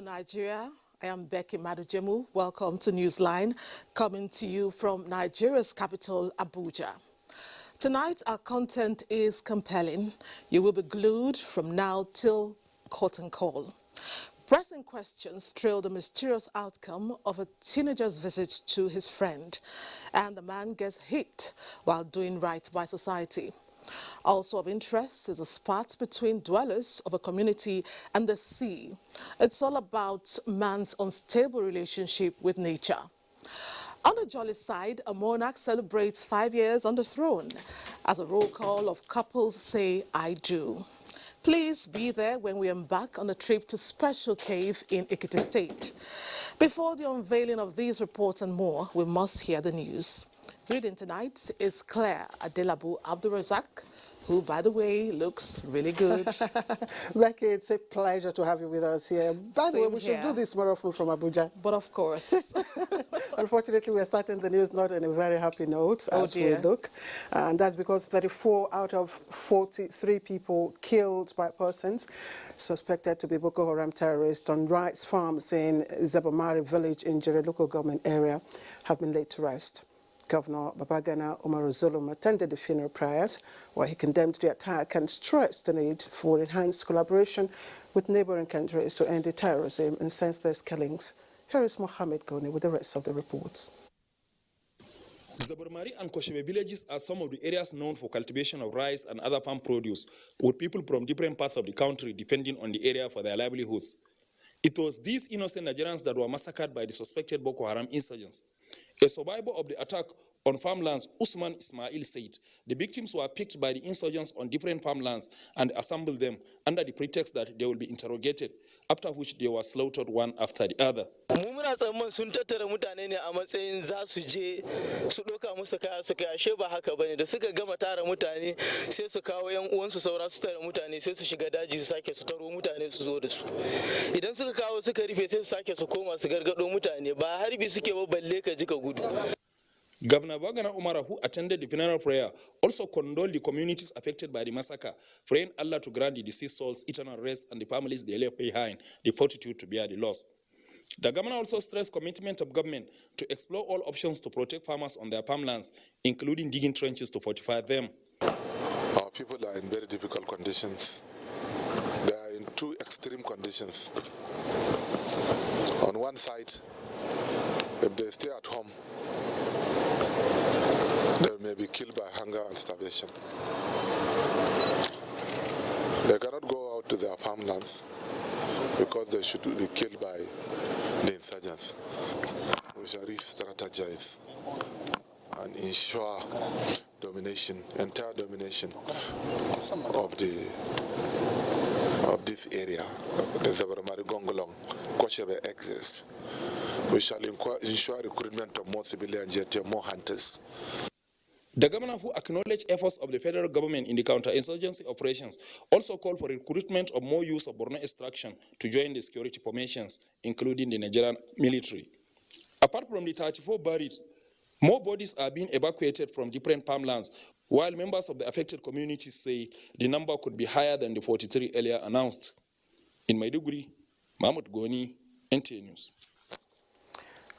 Hello, Nigeria. I am Becky Madujemu. Welcome to Newsline, coming to you from Nigeria's capital, Abuja. Tonight, our content is compelling. You will be glued from now till curtain call. Pressing questions trail the mysterious outcome of a teenager's visit to his friend, and the man gets hit while doing right by society. Also of interest is a spat between dwellers of a community and the sea. It's all about man's unstable relationship with nature. On the jolly side, a monarch celebrates 5 years on the throne as a roll call of couples say, "I do." Please be there when we embark on a trip to Special Cave in Ekiti State. Before the unveiling of these reports and more, we must hear the news. Reading tonight is Claire Adelabu Abdulrazak, who, by the way, looks really good. Becky, it's a pleasure to have you with us here. By the way, we should do this more often from Abuja. But of course. Unfortunately, we're starting the news not on a very happy note as we look. And that's because 34 out of 43 people killed by persons suspected to be Boko Haram terrorists on rice farms in Zabamari village in Jere local government area have been laid to rest. Governor Babagana Umaru Zulum attended the funeral prayers, where he condemned the attack and stressed the need for enhanced collaboration with neighboring countries to end the terrorism and senseless killings. Here is Mohammed Goni with the rest of the reports. Zabarmari and Koshebe villages are some of the areas known for cultivation of rice and other farm produce, with people from different parts of the country depending on the area for their livelihoods. It was these innocent Nigerians that were massacred by the suspected Boko Haram insurgents. A survivor of the attack on farmlands, Usman Ismail, said the victims were picked by the insurgents on different farmlands and assembled them under the pretext that they will be interrogated, after which they were slaughtered one after the other. Governor Bagana Umara, who attended the funeral prayer, also condoled the communities affected by the massacre, praying Allah to grant the deceased souls eternal rest and the families they left behind the fortitude to bear the loss. The governor also stressed commitment of government to explore all options to protect farmers on their farmlands, including digging trenches to fortify them. Our people are in very difficult conditions. They are in two extreme conditions. On one side, if they stay at home, they may be killed by hunger and starvation. They cannot go out to their farmlands because they should be killed by the insurgents. We shall re-strategize and ensure domination, entire domination of this area, the Zabaramari Gongolong, Koshebe exists. We shall ensure recruitment of more civilians, yet more hunters. The governor, who acknowledged efforts of the federal government in the counter-insurgency operations, also called for recruitment of more use of Borno extraction to join the security formations, including the Nigerian military. Apart from the 34 buried, more bodies are being evacuated from different farmlands, while members of the affected communities say the number could be higher than the 43 earlier announced. In Maiduguri, Mahmoud Goni, NTA News.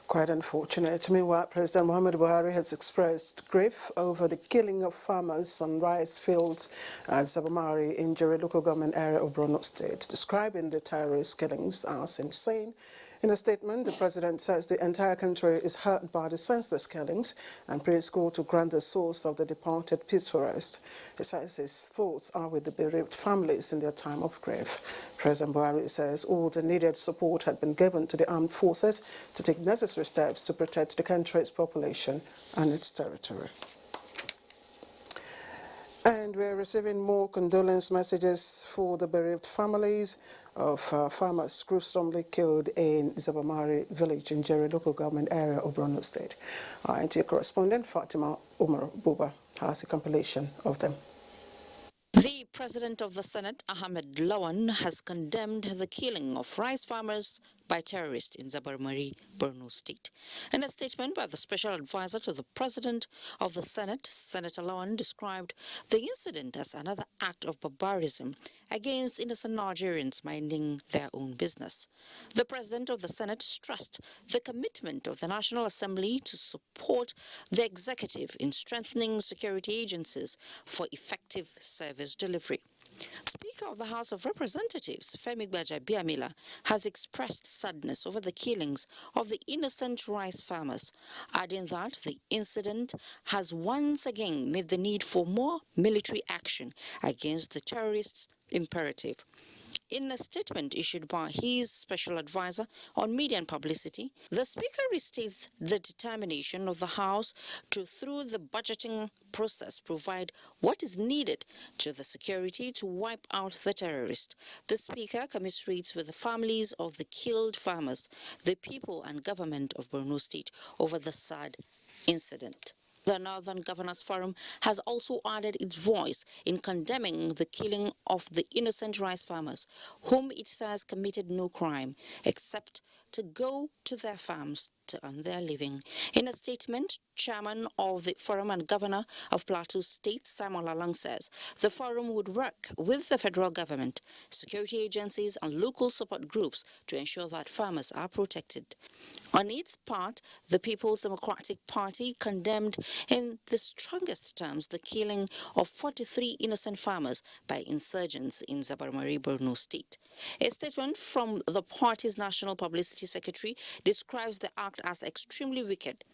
Quite unfortunate. Meanwhile, President Muhammadu Buhari has expressed grief over the killing of farmers on rice fields at Zabamari in Jere local government area of Borno State, describing the terrorist killings as insane. In a statement, the president says the entire country is hurt by the senseless killings and prays God to grant the souls of the departed peaceful rest. He says his thoughts are with the bereaved families in their time of grief. President Buhari says all the needed support had been given to the armed forces to take necessary steps to protect the country's population and its territory. And we're receiving more condolence messages for the bereaved families of farmers gruesomely killed in Zabamari village in Jere local government area of Borno State. Our NTA correspondent Fatima Umar Buba has a compilation of them. The President of the Senate, Ahmed Lawan, has condemned the killing of rice farmers by terrorists in Zabarmari, Borno State. In a statement by the special advisor to the President of the Senate, Senator Lawan described the incident as another act of barbarism against innocent Nigerians minding their own business. The President of the Senate stressed the commitment of the National Assembly to support the executive in strengthening security agencies for effective service delivery. Speaker of the House of Representatives, Femi Gbajabiamila, has expressed sadness over the killings of the innocent rice farmers, adding that the incident has once again made the need for more military action against the terrorists imperative. In a statement issued by his special advisor on media and publicity, the Speaker restates the determination of the House to, through the budgeting process, provide what is needed to the security to wipe out the terrorists. The Speaker commiserates with the families of the killed farmers, the people and government of Borno State over the sad incident. The Northern Governors Forum has also added its voice in condemning the killing of the innocent rice farmers, whom it says committed no crime except to go to their farms to earn their living. In a statement, Chairman of the Forum and Governor of Plateau State, Samuel Alang, says the forum would work with the federal government, security agencies and local support groups to ensure that farmers are protected. On its part, the People's Democratic Party condemned in the strongest terms the killing of 43 innocent farmers by insurgents in Zabarmari, Borno State. A statement from the party's National Publicity Secretary describes the act as extremely wicked,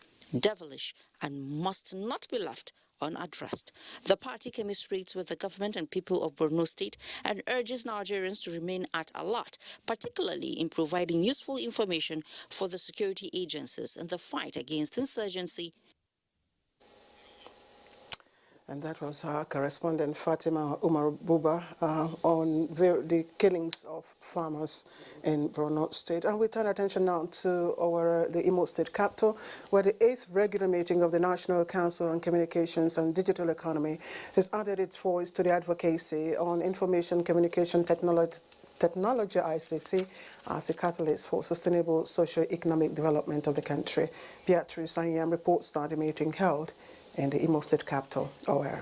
devilish, and must not be left unaddressed. The party commiserates with the government and people of Borno State and urges Nigerians to remain at alert, particularly in providing useful information for the security agencies in the fight against insurgency. And that was our correspondent Fatima Umar Buba on the killings of farmers in Borno State. And we turn attention now to the Imo State capital, where the 8th regular meeting of the National Council on Communications and Digital Economy has added its voice to the advocacy on information communication technology ICT as a catalyst for sustainable socio-economic development of the country. Beatrice Anyam reports that the meeting held in the Imo State capital, Owerri.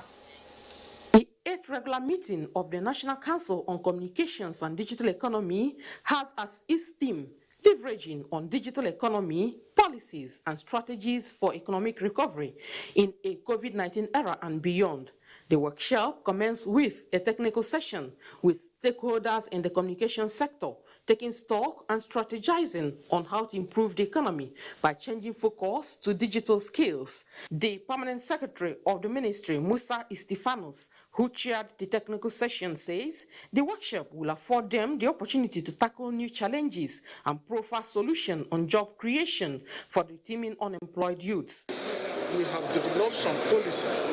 The 8th regular meeting of the National Council on Communications and Digital Economy has as its theme leveraging on digital economy, policies and strategies for economic recovery in a COVID-19 era and beyond. The workshop commenced with a technical session with stakeholders in the communication sector, taking stock and strategizing on how to improve the economy by changing focus to digital skills. The permanent secretary of the ministry, Musa Istifanos, who chaired the technical session, says the workshop will afford them the opportunity to tackle new challenges and profile solutions on job creation for the teeming unemployed youths. We have developed some policies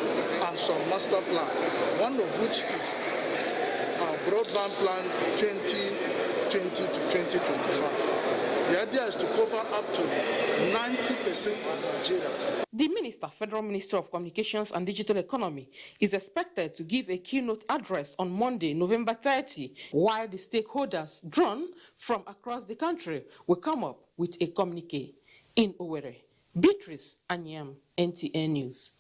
and some master plan, one of which is our broadband plan 2020 to 2025. The idea is to cover up to 90% of Nigerians. The Minister, Federal Minister of Communications and Digital Economy, is expected to give a keynote address on Monday, November 30, while the stakeholders drawn from across the country will come up with a communique. In Owerri, Beatrice Anyam, NTA News.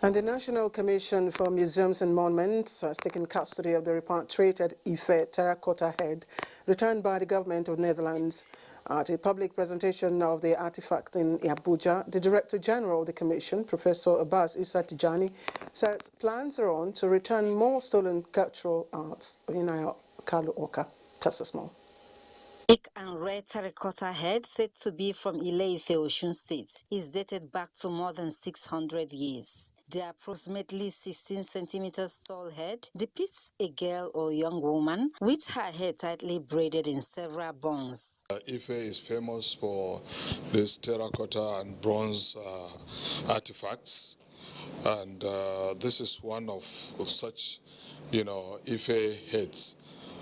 And the National Commission for Museums and Monuments has taken custody of the repatriated Ife terracotta head returned by the government of the Netherlands. At a public presentation of the artifact in Abuja, the Director General of the Commission, Professor Abbas Issa Tijani, says plans are on to return more stolen cultural arts in our Kalu Oka. Tessa Small. Thick and red terracotta head, said to be from Ile-Ife, Osun State, is dated back to more than 600 years. The approximately 16 centimeters tall head depicts a girl or young woman with her hair tightly braided in several buns. Ife is famous for this terracotta and bronze artifacts, and this is one of such, Ife heads.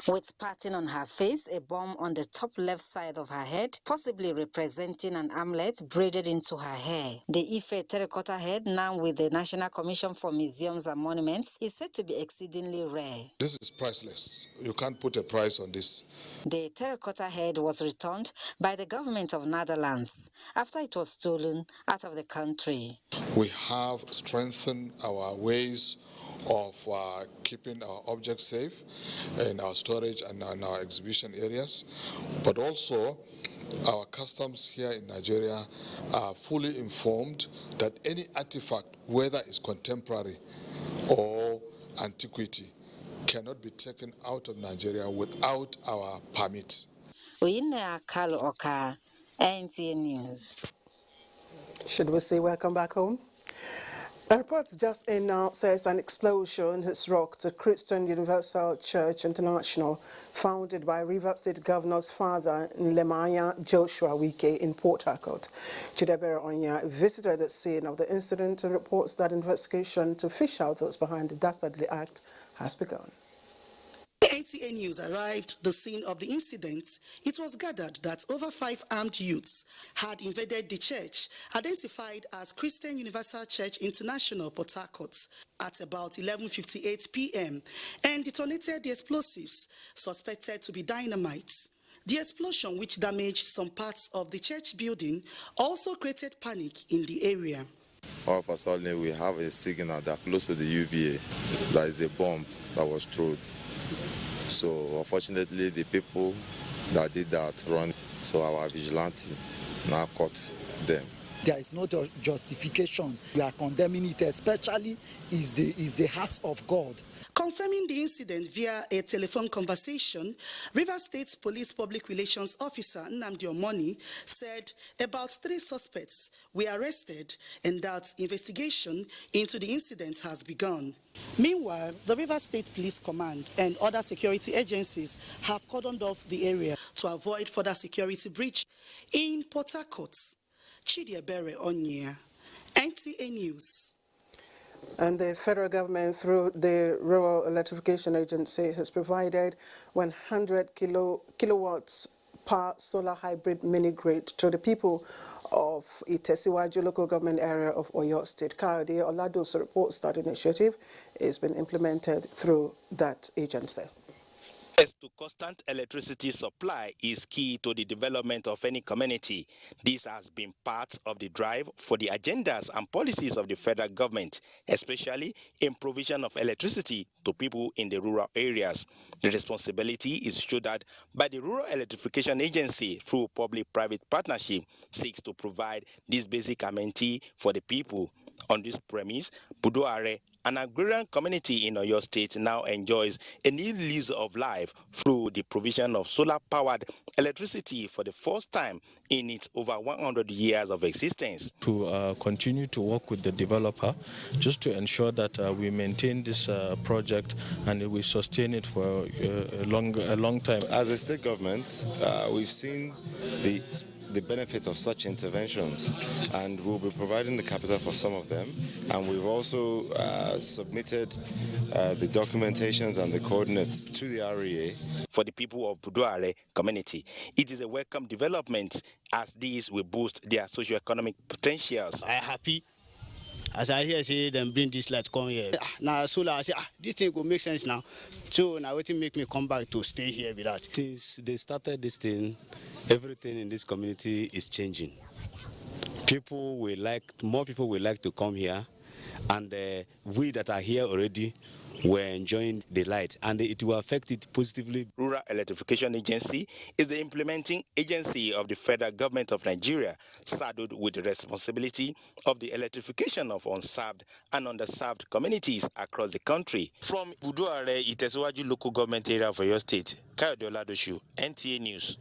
With pattern on her face, a bomb on the top left side of her head, possibly representing an amulet braided into her hair. The Ife terracotta head, now with the National Commission for Museums and Monuments, is said to be exceedingly rare. This is priceless. You can't put a price on this. The terracotta head was returned by the government of Netherlands after it was stolen out of the country. We have strengthened our ways of keeping our objects safe in our storage and in our exhibition areas, but also our customs here in Nigeria are fully informed that any artifact, whether it's contemporary or antiquity, cannot be taken out of Nigeria without our permit. Oyinne Akalu Oka, NTA News. Should we say welcome back home? A report just in now says an explosion has rocked a Christian Universal Church International founded by Rivers State Governor's father, Nlemaya Joshua Wike, in Port Harcourt. Chidebere Onya visited the scene of the incident and reports that investigation to fish out those behind the dastardly act has begun. NTA News arrived at the scene of the incident. It was gathered that over 5 armed youths had invaded the church, identified as Christian Universal Church International, Port Harcourt, at about 11:58 p.m. and detonated the explosives suspected to be dynamite. The explosion, which damaged some parts of the church building, also created panic in the area. All of a sudden, we have a signal that close to the UVA, there is a bomb that was thrown. So unfortunately, the people that did that run, so our vigilante now caught them. There is no justification. We are condemning it, especially is the house of God. Confirming the incident via a telephone conversation, Rivers State Police Public Relations Officer Nnamdi Omoni said about 3 suspects were arrested and that investigation into the incident has begun. Meanwhile, the Rivers State Police Command and other security agencies have cordoned off the area to avoid further security breach. In Port Harcourt, Chidebere Onya, NTA News. And the federal government, through the Rural Electrification Agency, has provided 100 kilowatts per solar hybrid mini-grid to the people of Itesiwaju local government area of Oyo State. Kayode Oladoso reports that initiative is being implemented through that agency. Access to constant electricity supply is key to the development of any community. This has been part of the drive for the agendas and policies of the federal government, especially in provision of electricity to people in the rural areas. The responsibility is shouldered by the Rural Electrification Agency through public-private partnership, seeks to provide this basic amenity for the people. On this premise, Buduare, an agrarian community in Oyo State, now enjoys a new lease of life through the provision of solar-powered electricity for the first time in its over 100 years of existence. To continue to work with the developer just to ensure that we maintain this project and we sustain it for a long time. As a state government, we've seen the benefits of such interventions, and we'll be providing the capital for some of them, and we've also submitted the documentations and the coordinates to the REA. For the people of Buduare community, it is a welcome development as these will boost their socio-economic potentials. I am happy as I hear say them bring this light come here. Now solar, I say this thing will make sense now. So now it make me come back to stay here with that. Since they started this thing, everything in this community is changing. More people will like to come here, and we that are here already were enjoying the light, and it will affect it positively. Rural Electrification Agency is the implementing agency of the federal government of Nigeria, saddled with the responsibility of the electrification of unserved and underserved communities across the country. From Buduare, Itesiwaju local government area of Oyo State, Kayode Oladosu, NTA News.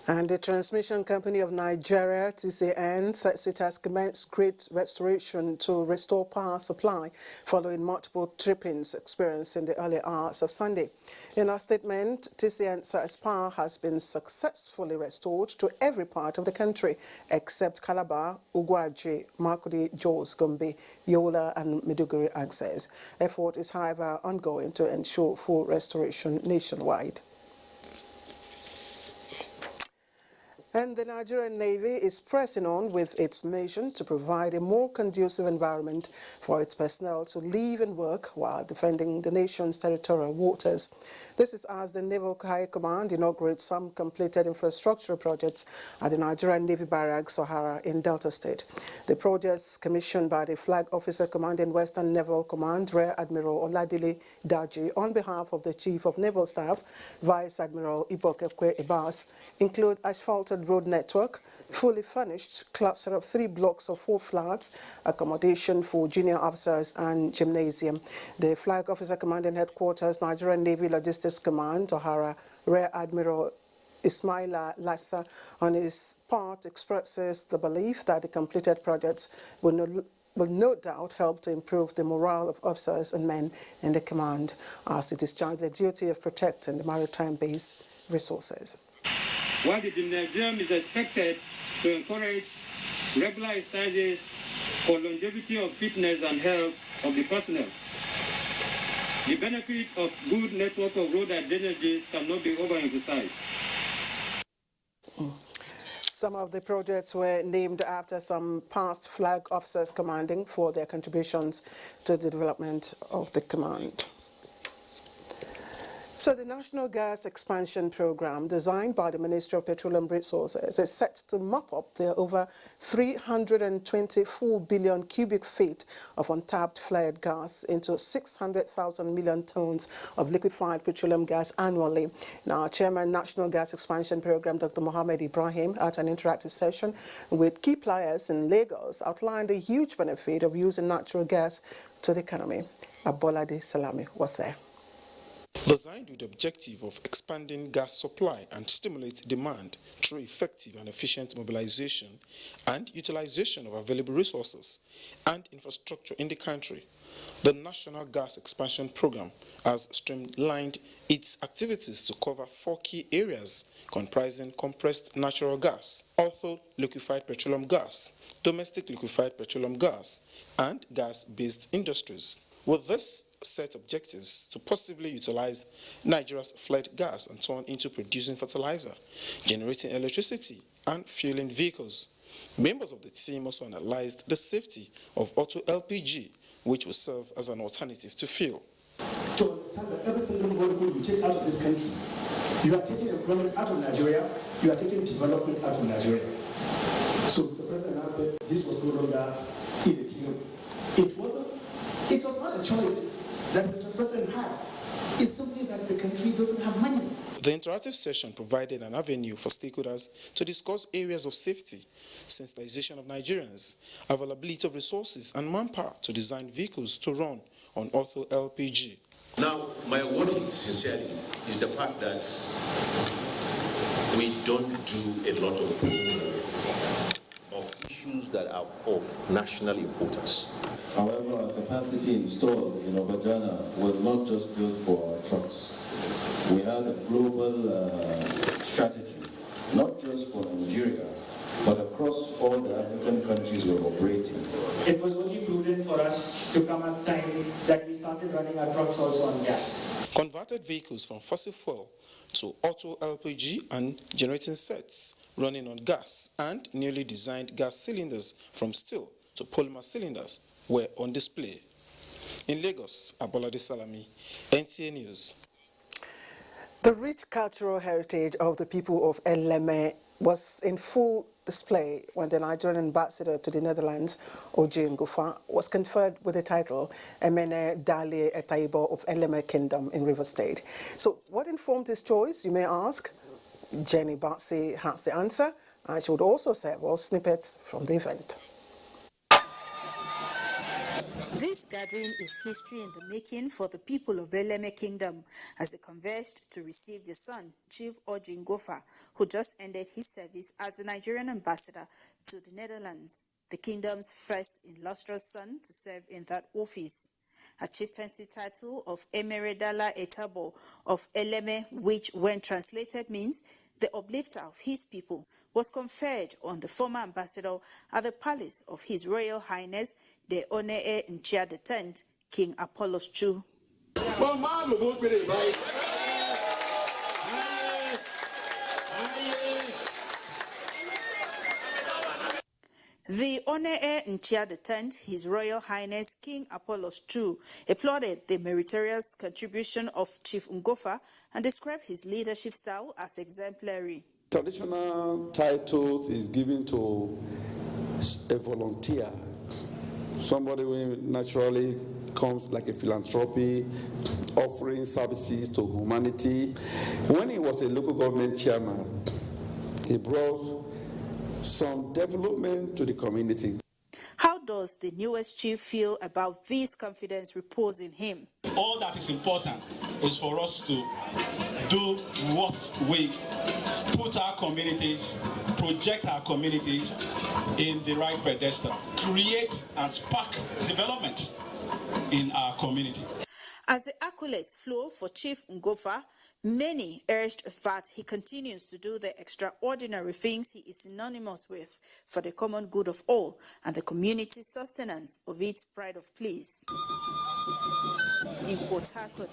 And the Transmission Company of Nigeria, TCN, says it has commenced great restoration to restore power supply following multiple trippings experienced in the early hours of Sunday. In a statement, TCN says power has been successfully restored to every part of the country except Calabar, Ugwaji, Makudi, Jos, Gombe, Yola and Maiduguri access. Effort is, however, ongoing to ensure full restoration nationwide. And the Nigerian Navy is pressing on with its mission to provide a more conducive environment for its personnel to live and work while defending the nation's territorial waters. This is as the Naval High Command inaugurates some completed infrastructure projects at the Nigerian Navy Barracks, Sahara, in Delta State. The projects, commissioned by the Flag Officer Commanding Western Naval Command, Rear Admiral Oladile Daji, on behalf of the Chief of Naval Staff, Vice Admiral Ibokekwe Ibas, include asphalted road network, fully furnished cluster of 3 blocks of 4 flats, accommodation for junior officers and gymnasium. The Flag Officer Commanding Headquarters, Nigerian Navy Logistics Command, O'Hara, Rear Admiral Ismaila Lassa, on his part, expresses the belief that the completed projects will no doubt help to improve the morale of officers and men in the command as they discharge their duty of protecting the maritime base resources. While the gymnasium is expected to encourage regular exercises for longevity of fitness and health of the personnel, the benefit of good network of road and drainages cannot be overemphasized. Some of the projects were named after some past flag officers commanding for their contributions to the development of the command. So the National Gas Expansion Program, designed by the Ministry of Petroleum Resources, is set to mop up the over 324 billion cubic feet of untapped flared gas into 600,000 million tons of liquefied petroleum gas annually. Now, Chairman, National Gas Expansion Program, Dr. Mohammed Ibrahim, at an interactive session with key players in Lagos, outlined the huge benefit of using natural gas to the economy. Abolade Salami was there. Designed with the objective of expanding gas supply and stimulate demand through effective and efficient mobilization and utilization of available resources and infrastructure in the country, the National Gas Expansion Program has streamlined its activities to cover 4 key areas comprising compressed natural gas, liquefied petroleum gas, domestic liquefied petroleum gas, and gas-based industries. With this set objectives to positively utilize Nigeria's flared gas and turn into producing fertilizer, generating electricity, and fueling vehicles. Members of the team also analyzed the safety of auto LPG, which will serve as an alternative to fuel. To understand that every single molecule you take out of this country, you are taking employment out of Nigeria, you are taking development out of Nigeria. So Mr. President now said this was no longer in the kingdom. It was not a choice that Mr. President had. It's simply that the country doesn't have money. The interactive session provided an avenue for stakeholders to discuss areas of safety, sensitization of Nigerians, availability of resources and manpower to design vehicles to run on auto LPG. Now, my worry, sincerely, is the fact that we don't do a lot of issues that are of national importance. However, our capacity installed in Abuja was not just built for our trucks. We had a global strategy, not just for Nigeria, but across all the African countries we're operating. It was only prudent for us to come at time that we started running our trucks also on gas. Converted vehicles from fossil fuel to auto LPG and generating sets running on gas and newly designed gas cylinders from steel to polymer cylinders were on display. In Lagos, Abolade Salami, NTA News. The rich cultural heritage of the people of Eleme was in full display when the Nigerian ambassador to the Netherlands, Oji Ngufa, was conferred with the title Emene Dale Etaibo of Eleme Kingdom in Rivers State. So what informed this choice, you may ask? Jenny Batsi has the answer, and she would also serve snippets from the event. This This gathering is history in the making for the people of Eleme Kingdom as they converged to receive their son, Chief Orji Ngofa, who just ended his service as the Nigerian ambassador to the Netherlands, the kingdom's first illustrious son to serve in that office. A chieftaincy title of Emeredala Etabo of Eleme, which when translated means the uplifter of his people, was conferred on the former ambassador at the palace of His Royal Highness the Onee Nchia X, King Apollos II. The Onee Nchia X, His Royal Highness King Apollos II, applauded the meritorious contribution of Chief Ngofa and described his leadership style as exemplary. Traditional titles is given to a volunteer, somebody who naturally comes like a philanthropy, offering services to humanity. When he was a local government chairman, he brought some development to the community. How does the newest chief feel about this confidence reposed in him? All that is important is for us to do what we put our communities, project our communities in the right pedestal, create and spark development in our community. As the accolades flow for Chief Ngofa, many urged that he continues to do the extraordinary things he is synonymous with for the common good of all and the community's sustenance of its pride of place. In Port Harcourt,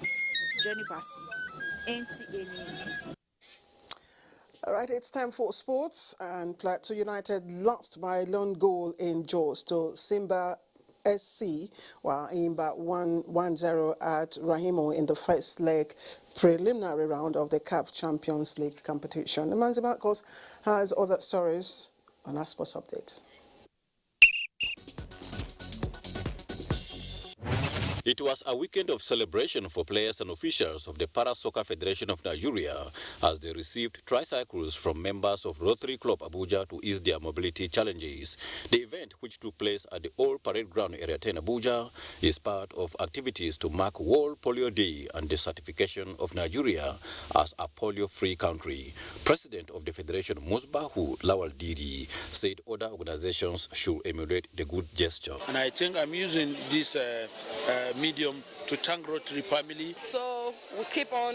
Johnny Bassi, NTA News. All right, it's time for sports, and Plateau United lost by a lone goal in Jos to Simba SC, while Imba 1-0 at Rahimo in the first leg preliminary round of the CAF Champions League competition. The Manzi Marcos has other stories on our sports update. It was a weekend of celebration for players and officials of the Para Soccer Federation of Nigeria as they received tricycles from members of Rotary Club Abuja to ease their mobility challenges. The event, which took place at the Old Parade Ground Area 10 Abuja, is part of activities to mark World Polio Day and the certification of Nigeria as a polio-free country. President of the Federation, Musbahu Lawal Didi, said other organizations should emulate the good gesture. And I think I'm using this medium to thank Rotary family. So we keep on,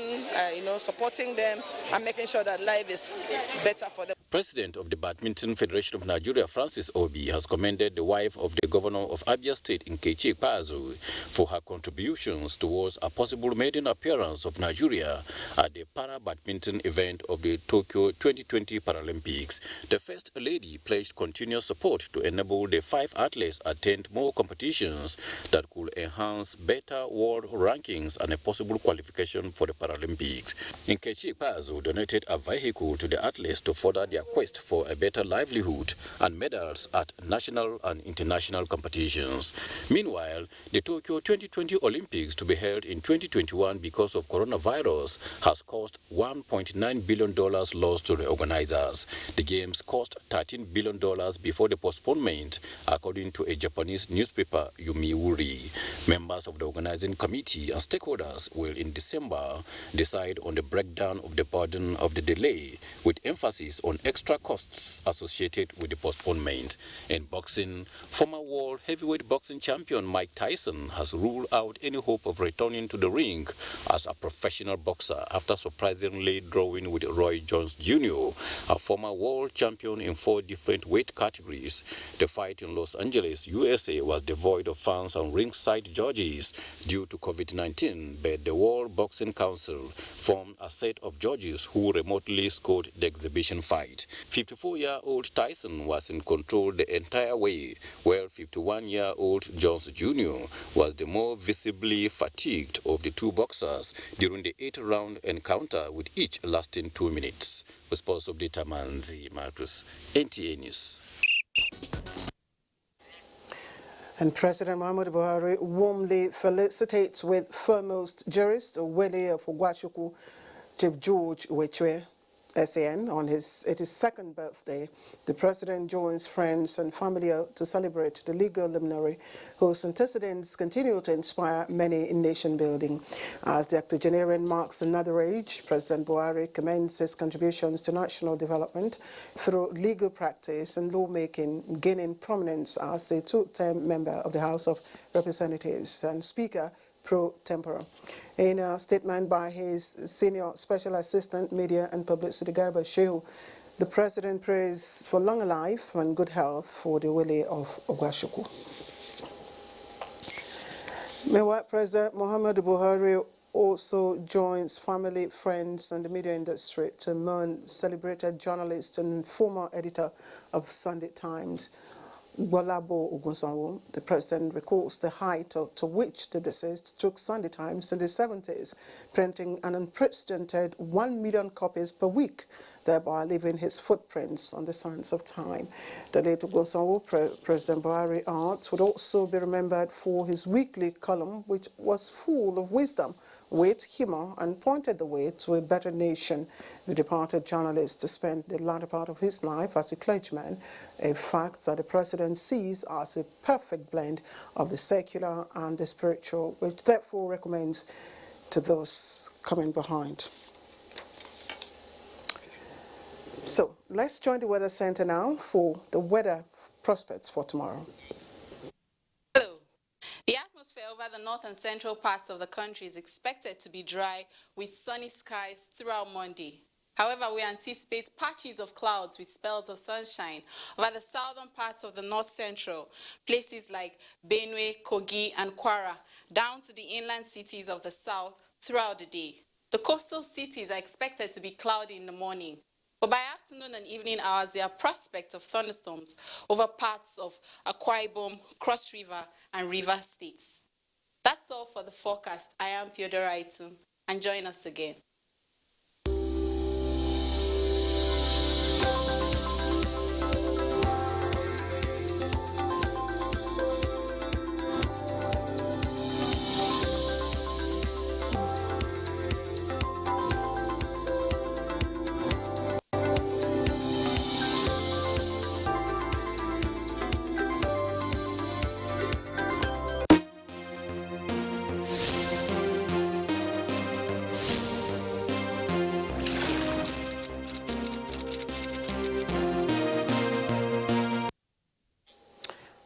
supporting them and making sure that life is better for them. President of the Badminton Federation of Nigeria, Francis Obi, has commended the wife of the governor of Abia State, Nkechi Ikpeazu, for her contributions towards a possible maiden appearance of Nigeria at the para-badminton event of the Tokyo 2020 Paralympics. The First Lady pledged continuous support to enable the 5 athletes attend more competitions that could enhance better world rankings and a possible qualification for the Paralympics. Nkechi Ikpeazu donated a vehicle to the athletes to further their quest for a better livelihood and medals at national and international competitions. Meanwhile, the Tokyo 2020 Olympics, to be held in 2021 because of coronavirus, has cost $1.9 billion loss to the organizers. The games cost $13 billion before the postponement, according to a Japanese newspaper, Yomiuri. Members of the organizing committee and stakeholders will in December decide on the breakdown of the burden of the delay, with emphasis on extra costs associated with the postponement. In boxing, former world heavyweight boxing champion Mike Tyson has ruled out any hope of returning to the ring as a professional boxer after surprisingly drawing with Roy Jones Jr., a former world champion in 4 different weight categories. The fight in Los Angeles, USA was devoid of fans and ringside judges due to COVID-19, but the World Boxing Council formed a set of judges who remotely scored the exhibition fight. 54-year-old Tyson was in control the entire way, while 51-year-old Jones Jr. was the more visibly fatigued of the 2 boxers during the 8-round encounter, with each lasting 2 minutes. With sports update, Manzi Marcus, NTA News. And President Muhammadu Buhari warmly felicitates with foremost jurist Wele of Ogwashuku, Chief George Wechwe, SAN on his 82nd birthday. The president joins friends and family to celebrate the legal luminary whose antecedents continue to inspire many in nation building. As the octogenarian marks another age, President Buhari commends his contributions to national development through legal practice and lawmaking, gaining prominence as a two-term member of the House of Representatives and Speaker pro tempore. In a statement by his senior special assistant, media and publicity, Garba Shehu, the president prays for long life and good health for the Wele of Ogwashuku. Meanwhile, President Muhammadu Buhari also joins family, friends, and the media industry to mourn celebrated journalist and former editor of Sunday Times, Gwalabo Ogunsanwo. The president recalls the height to which the deceased took Sunday Times in the 70s, printing an unprecedented 1 million copies per week, thereby leaving his footprints on the sands of time. The late Ogunsanwo, President Buhari adds, would also be remembered for his weekly column, which was full of wisdom, wit, humor, and pointed the way to a better nation. The departed journalist spent the latter part of his life as a clergyman, a fact that the president sees as a perfect blend of the secular and the spiritual, which therefore recommends to those coming behind. So let's join the Weather Center now for the weather prospects for tomorrow. Hello. The atmosphere over the north and central parts of the country is expected to be dry with sunny skies throughout Monday. However, we anticipate patches of clouds with spells of sunshine over the southern parts of the north central, places like Benue, Kogi, and Kwara, down to the inland cities of the south throughout the day. The coastal cities are expected to be cloudy in the morning. But by afternoon and evening hours, there are prospects of thunderstorms over parts of Akwa Ibom, Cross River, and Rivers states. That's all for the forecast. I am Theodora Aitu, and join us again.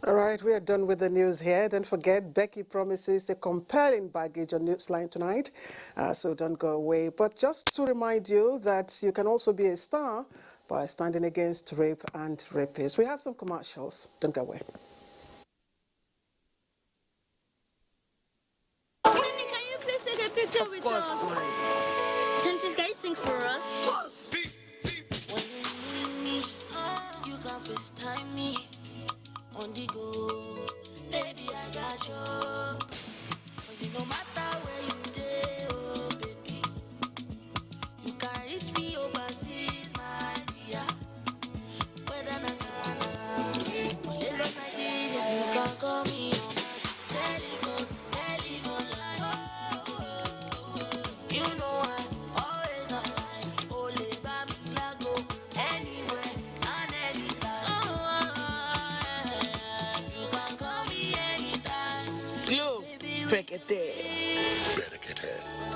All right, we are done with the news here. Don't forget, Becky promises a compelling baggage on Newsline tonight, so don't go away. But just to remind you that you can also be a star by standing against rape and rapists. We have some commercials. Don't go away. Can you please take a picture with us? 10, please, can you sing for us? Of course. When you need me, you can FaceTime me. On the go, baby, I got you. 'Cause no matter where you day, oh baby, you can reach me overseas, my dear. Whether na Ghana, Lagos, Nigeria, you can call me on my telephone line. You know I always online, only by me I go anywhere and anytime. Berekete.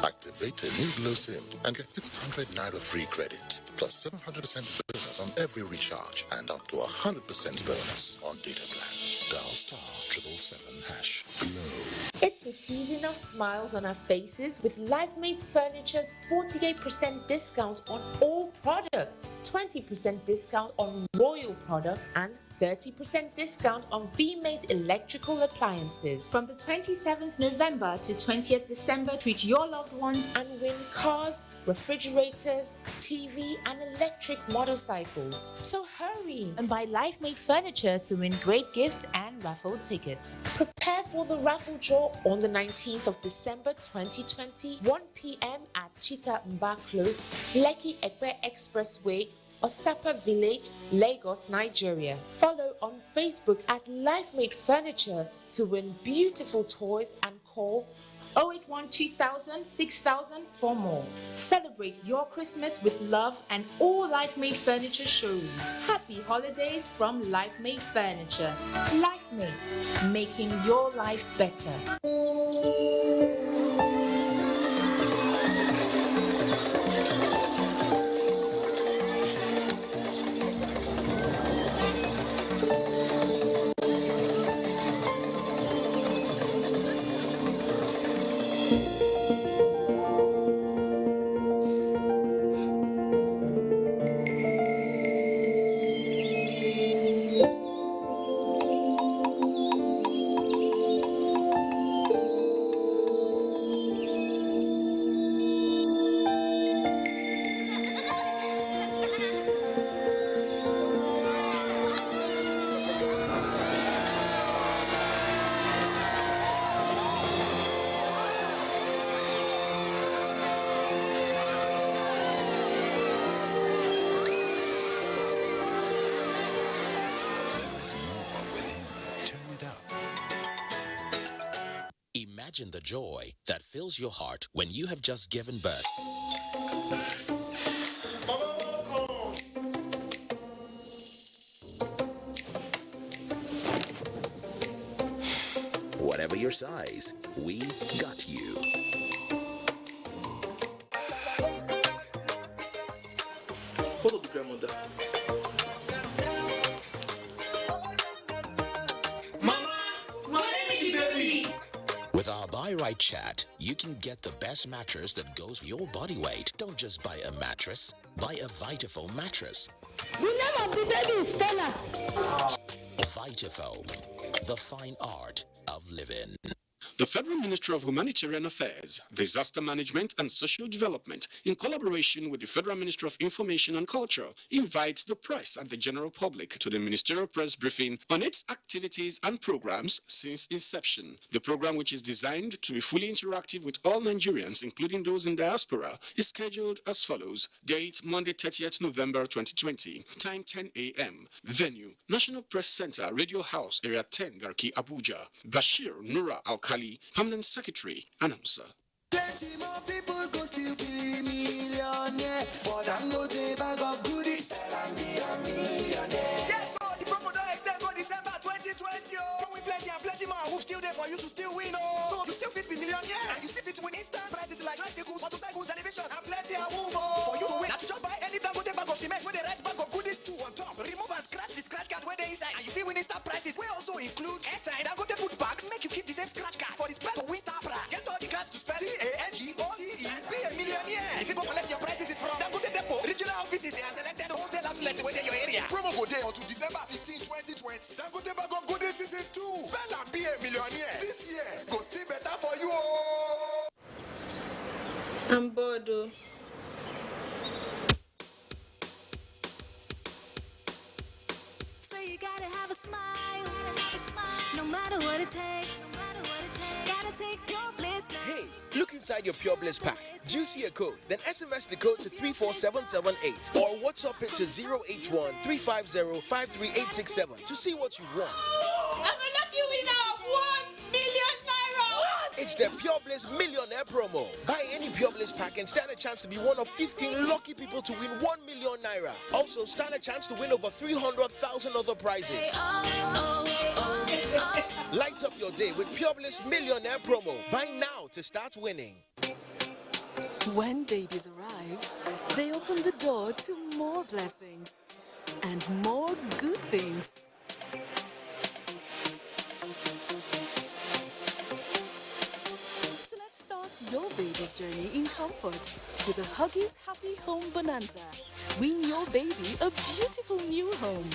Activate a new Glow SIM and get 600 Naira free credit, plus 700% bonus on every recharge, and up to 100% bonus on data plans. Dial *777# Glow. It's a season of smiles on our faces with LifeMate Furniture's 48% discount on all products, 20% discount on Royal products, and 30% discount on V-Mate electrical appliances. From the 27th November to 20th December, treat your loved ones and win cars, refrigerators, TV, and electric motorcycles. So hurry and buy LifeMate Furniture to win great gifts and raffle tickets. Prepare for the raffle draw on the 19th of December 2020, 1 p.m. at Chika Mba Close, Lekki Ekpe Expressway, Osapa Village, Lagos, Nigeria. Follow on Facebook at LifeMate Furniture to win beautiful toys and call 081 2000 6000 for more. Celebrate your Christmas with love and all Life Made Furniture showrooms. Happy holidays from Life Made Furniture. Life Made, making your life better. Imagine the joy that fills your heart when you have just given birth. Whatever your size, we got you. Follow the grandmother. With our Buy Right chat, you can get the best mattress that goes with your body weight. Don't just buy a mattress, buy a Vitafoam mattress. The name of the baby is Stella. Vitafoam, the fine art of living. The Federal Ministry of Humanitarian Affairs, Disaster Management and Social Development, in collaboration with the Federal Ministry of Information and Culture, invites the press and the general public to the ministerial press briefing on its activities and programs since inception. The program, which is designed to be fully interactive with all Nigerians, including those in diaspora, is scheduled as follows. Date, Monday, 30th November 2020. Time, 10 a.m. Venue, National Press Center, Radio House, Area 10, Garki, Abuja. Bashir Nura Al-Khali, Permanent Secretary, Announcer. Plenty more people go still be millionaire. For them no day bag of goodies. Sell and be a millionaire. Yes, so the promo don't extend for December 2020. Oh, we plenty and plenty more who still there for you to still win. Oh, so you still fit be millionaire. You still fit win instant prizes like tricycles, motorcycles, television, and plenty of move. Oh, for you to win, now to just buy any bag of cement with the right bag of goodies too on top. Remove and scratch the scratch card where they inside, and you feel win instant prizes. We also include airtime. Now go to food packs, make you keep the same scratch card for the spell to win star prize. Get all the cards to spell TANGOTE. Be a millionaire. If you go collect your prizes from Dangote Depot, regional offices and selected wholesale outlets within your area. Promo go day until December 15, 2020. Dangote bag of goodies season 2. Spell and be a millionaire. This year go still better for you. I'm bored. So you gotta have a smile, no matter what it takes. Gotta take Pure Bliss now. Hey, look inside your Pure Bliss pack. Do you see a code? Then SMS the code to 34778 or WhatsApp it to 081 350 53867 to see what you won. I'm a lucky winner of 1 million naira. What? It's the Pure Bliss Millionaire promo. Buy any Pure Bliss pack and stand a chance to be one of 15 lucky people to win 1 million naira. Also, stand a chance to win over 300,000 other prizes. Light up your day with Pure Bliss Millionaire promo. Buy now to start winning. When babies arrive, they open the door to more blessings and more good things. So let's start your baby's journey in comfort with a Huggies Happy Home Bonanza. Win your baby a beautiful new home,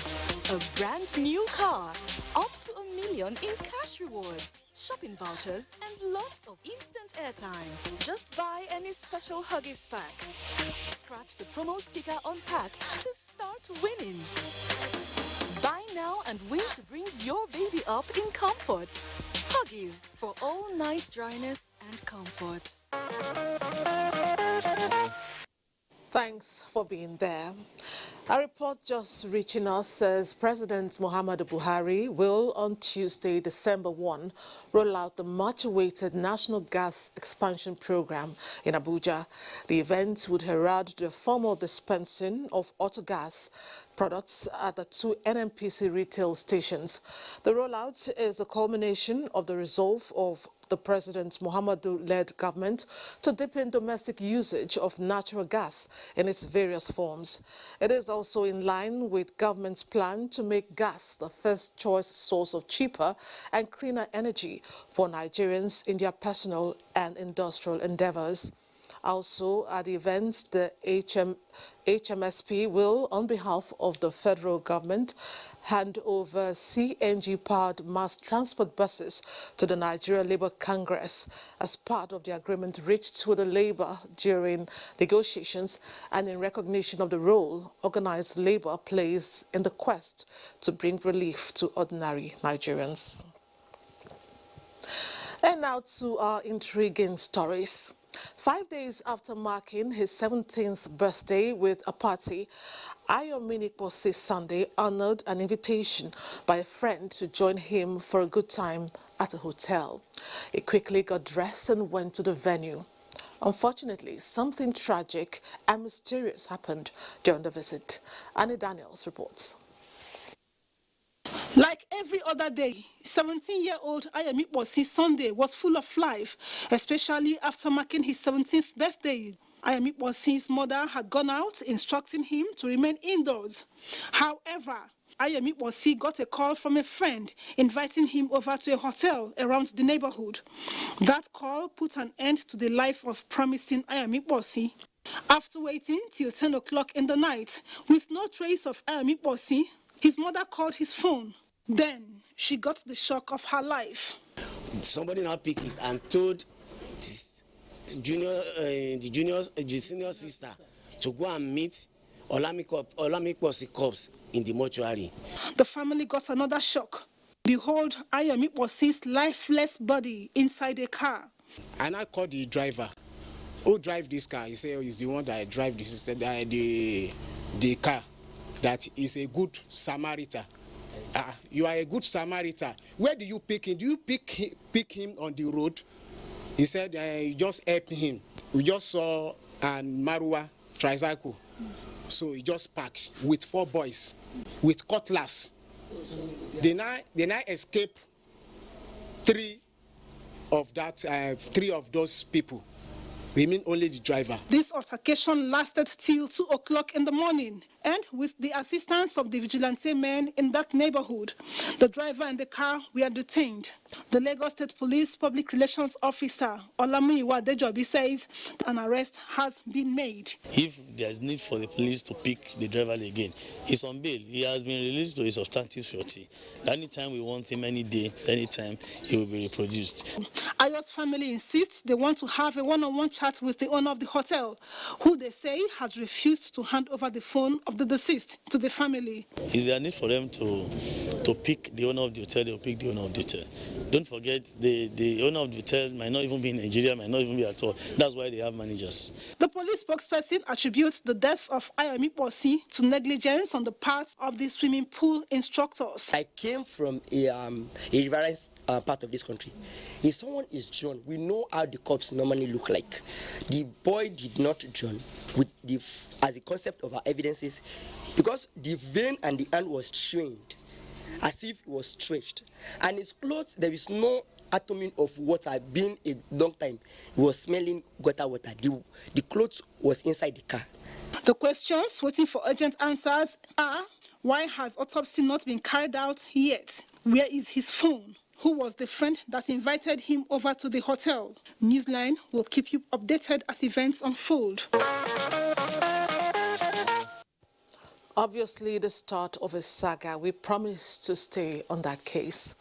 a brand new car, up to $1 million in cash rewards, shopping vouchers, and lots of instant airtime. Just buy any special Huggies pack. Scratch the promo sticker on pack to start winning. Buy now and win to bring your baby up in comfort. Huggies for all night dryness and comfort. Thanks for being there. A report just reaching us says President Muhammadu Buhari will, on Tuesday, December 1, roll out the much-awaited National Gas Expansion Program in Abuja. The event would herald the formal dispensing of autogas products at the 2 NNPC retail stations. The rollout is the culmination of the resolve of the President Muhammadu-led government to deepen domestic usage of natural gas in its various forms. It is also in line with government's plan to make gas the first choice source of cheaper and cleaner energy for Nigerians in their personal and industrial endeavors. Also at the event, the HMSP will, on behalf of the federal government, hand over CNG-powered mass transport buses to the Nigeria Labour Congress as part of the agreement reached with the Labour during negotiations and in recognition of the role organized Labour plays in the quest to bring relief to ordinary Nigerians. And now to our intriguing stories. 5 days after marking his 17th birthday with a party, Ayominikposi Sunday honored an invitation by a friend to join him for a good time at a hotel. He quickly got dressed and went to the venue. Unfortunately, something tragic and mysterious happened during the visit. Annie Daniels reports. Like every other day, 17-year-old Ayominikposi Sunday was full of life, especially after marking his 17th birthday. Ayominikposi's mother had gone out, instructing him to remain indoors. However, Ayominikposi got a call from a friend inviting him over to a hotel around the neighborhood. That call put an end to the life of promising Ayominikposi. After waiting till 10 o'clock in the night, with no trace of Ayominikposi, his mother called his phone. Then she got the shock of her life. Somebody now picked it and told the senior sister to go and meet Olamikposi corpse in the mortuary. The family got another shock. Behold, Ayominikposi's lifeless body inside a car. And I called the driver. Who drive this car? He said he's the one that drive the car. That is a good Samaritan. You are a good Samaritan. Where do you pick him? Do you pick him on the road? He said, you just help him. We just saw an Marua tricycle. So he just parked with 4 boys, with cutlass. They now escape 3 of those people. Remain only the driver. This altercation lasted till 2 o'clock in the morning, and with the assistance of the vigilante men in that neighborhood, the driver and the car were detained. The Lagos State Police Public Relations Officer Olamuyiwa Dejobi says an arrest has been made. If there is need for the police to pick the driver again, he's on bail. He has been released to a substantive surety. Anytime we want him, any day, anytime, he will be reproduced. Ayo's family insists they want to have a one-on-one chat with the owner of the hotel, who they say has refused to hand over the phone of the deceased to the family. If there is need for them to pick the owner of the hotel, they will pick the owner of the hotel. Don't forget, the owner of the hotel might not even be in Nigeria, might not even be at all. That's why they have managers. The police spokesperson attributes the death of Ayominikposi to negligence on the part of the swimming pool instructors. I came from a riverine part of this country. If someone is drowned, we know how the corpse normally look like. The boy did not drown with as a concept of our evidences, because the vein and the hand was strained, as if it was stretched, and his clothes, there is no atoming of water. Been a long time, he was smelling gutter water. The clothes was inside the car. The questions waiting for urgent answers are: why has autopsy not been carried out yet? Where is his phone? Who was the friend that invited him over to the hotel? Newsline will keep you updated as events unfold. Obviously the start of a saga. We promise to stay on that case.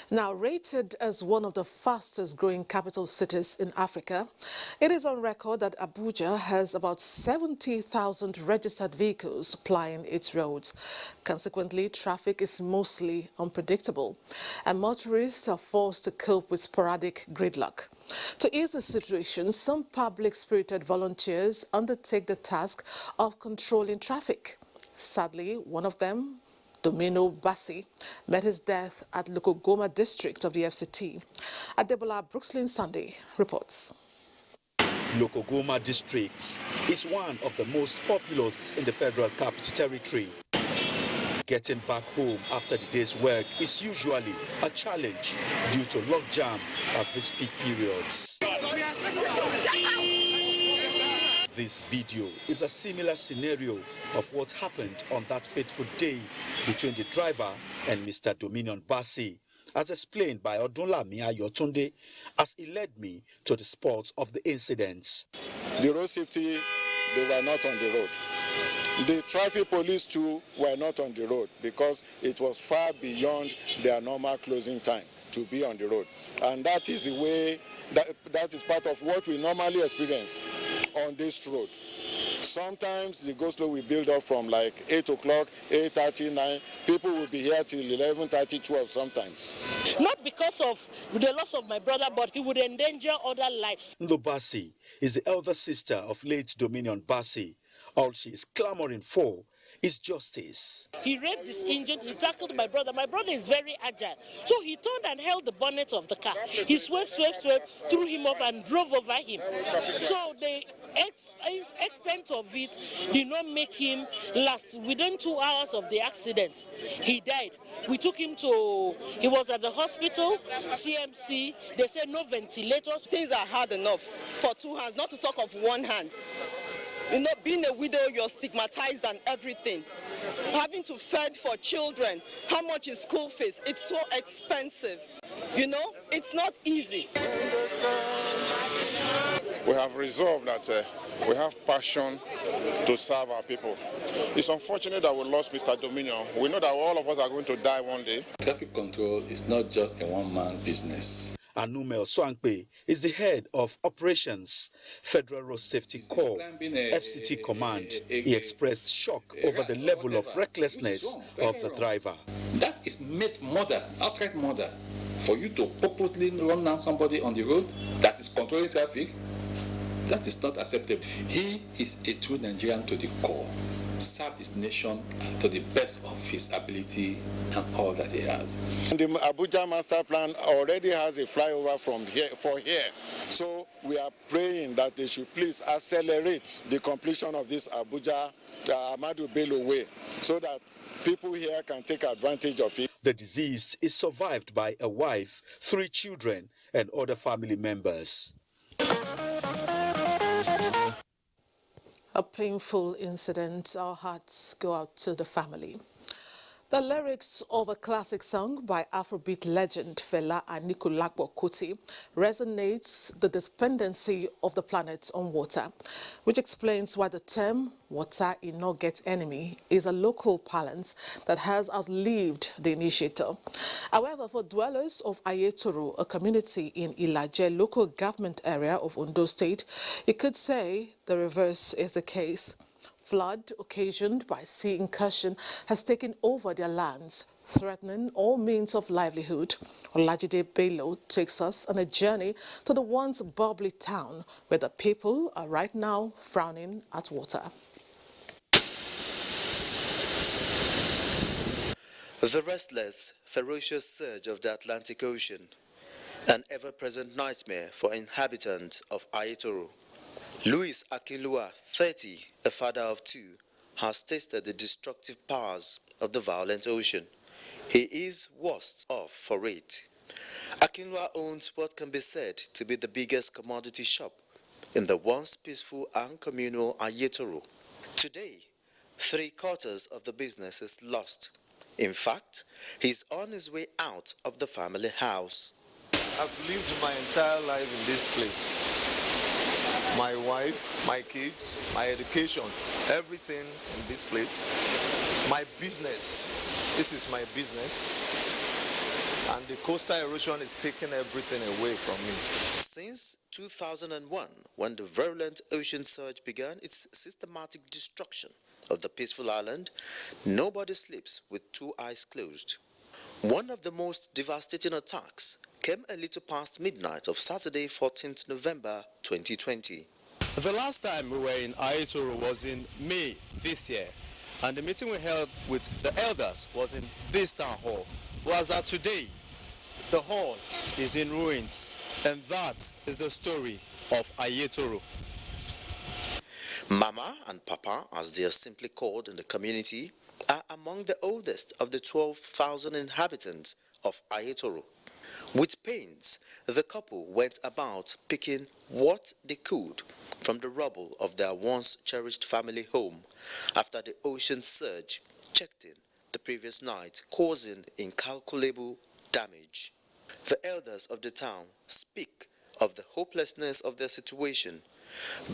Now, rated as one of the fastest growing capital cities in Africa, it is on record that Abuja has about 70,000 registered vehicles plying its roads. Consequently, traffic is mostly unpredictable, and motorists are forced to cope with sporadic gridlock. To ease the situation, some public-spirited volunteers undertake the task of controlling traffic. Sadly, one of them, Domino Bassi, met his death at Lukogoma district of the FCT. Adebola Brookslyn Sunday reports. Lukogoma district is one of the most populous in the Federal Capital Territory. Getting back home after the day's work is usually a challenge due to logjam at these peak periods. This video is a similar scenario of what happened on that fateful day between the driver and Mr. Dominion Bassi, as explained by Odunlami Ayotunde, as he led me to the spot of the incidents. The road safety, they were not on the road. The traffic police too were not on the road because it was far beyond their normal closing time to be on the road. And that is the way, that is part of what we normally experience on this road. Sometimes the go-slow will build up from like 8 o'clock, 8:30, 9. People will be here till 11:30, 12 sometimes. Not because of the loss of my brother, but he would endanger other lives. Ndo Bassi is the elder sister of late Dominion Bassi. All she is clamoring for is justice. He raped his engine, he tackled my brother. My brother is very agile. So he turned and held the bonnet of the car. He swept, threw him off and drove over him. So the extent of it did not make him last. Within 2 hours of the accident, he died. We took him to, he was at the hospital, CMC. They said no ventilators. Things are hard enough for 2 hands, not to talk of 1 hand. You know, being a widow, you're stigmatized and everything. Having to fend for children, how much is school fees? It's so expensive. You know, it's not easy. We have resolved that we have passion to serve our people. It's unfortunate that we lost Mr. Dominion. We know that all of us are going to die one day. Traffic control is not just a one-man business. Anumel Swangpe is the head of Operations, Federal Road Safety Corps, FCT Command. He expressed shock over the level of recklessness of the driver. That is made murder, outright murder. For you to purposely run down somebody on the road that is controlling traffic, that is not acceptable. He is a true Nigerian to the core. Served his nation to the best of his ability and all that he has. The Abuja master plan already has a flyover from here for here. So we are praying that they should please accelerate the completion of this Abuja Ahmadu Bello way so that people here can take advantage of it. The deceased is survived by a wife, 3 children, and other family members. A painful incident. Our hearts go out to the family. The lyrics of a classic song by Afrobeat legend Fela Anikulapo Kuti resonates the dependency of the planet on water, which explains why the term "water is no get enemy" is a local parlance that has outlived the initiator. However, for dwellers of Ayetoro, a community in Ilaje local government area of Ondo State, you could say the reverse is the case. Flood occasioned by sea incursion has taken over their lands, threatening all means of livelihood. Olajide Bello takes us on a journey to the once bubbly town where the people are right now frowning at water. The restless, ferocious surge of the Atlantic Ocean, an ever-present nightmare for inhabitants of Ayetoro. Louis Akinlua, 30, a father of 2, has tasted the destructive powers of the violent ocean. He is worse off for it. Akinlua owns what can be said to be the biggest commodity shop in the once peaceful and communal Ayetoro. Today, 3/4 of the business is lost. In fact, he's on his way out of the family house. I've lived my entire life in this place. My wife, my kids, my education, everything in this place. My business, this is my business. And the coastal erosion is taking everything away from me. Since 2001, when the virulent ocean surge began its systematic destruction of the peaceful island, nobody sleeps with 2 eyes closed. One of the most devastating attacks came a little past midnight of Saturday, 14th November 2020. The last time we were in Ayetoro was in May this year, and the meeting we held with the elders was in this town hall. Was that today, the hall is in ruins, and that is the story of Ayetoro. Mama and Papa, as they are simply called in the community, are among the oldest of the 12,000 inhabitants of Ayetoro. With pains, the couple went about picking what they could from the rubble of their once cherished family home after the ocean surge checked in the previous night, causing incalculable damage. The elders of the town speak of the hopelessness of their situation,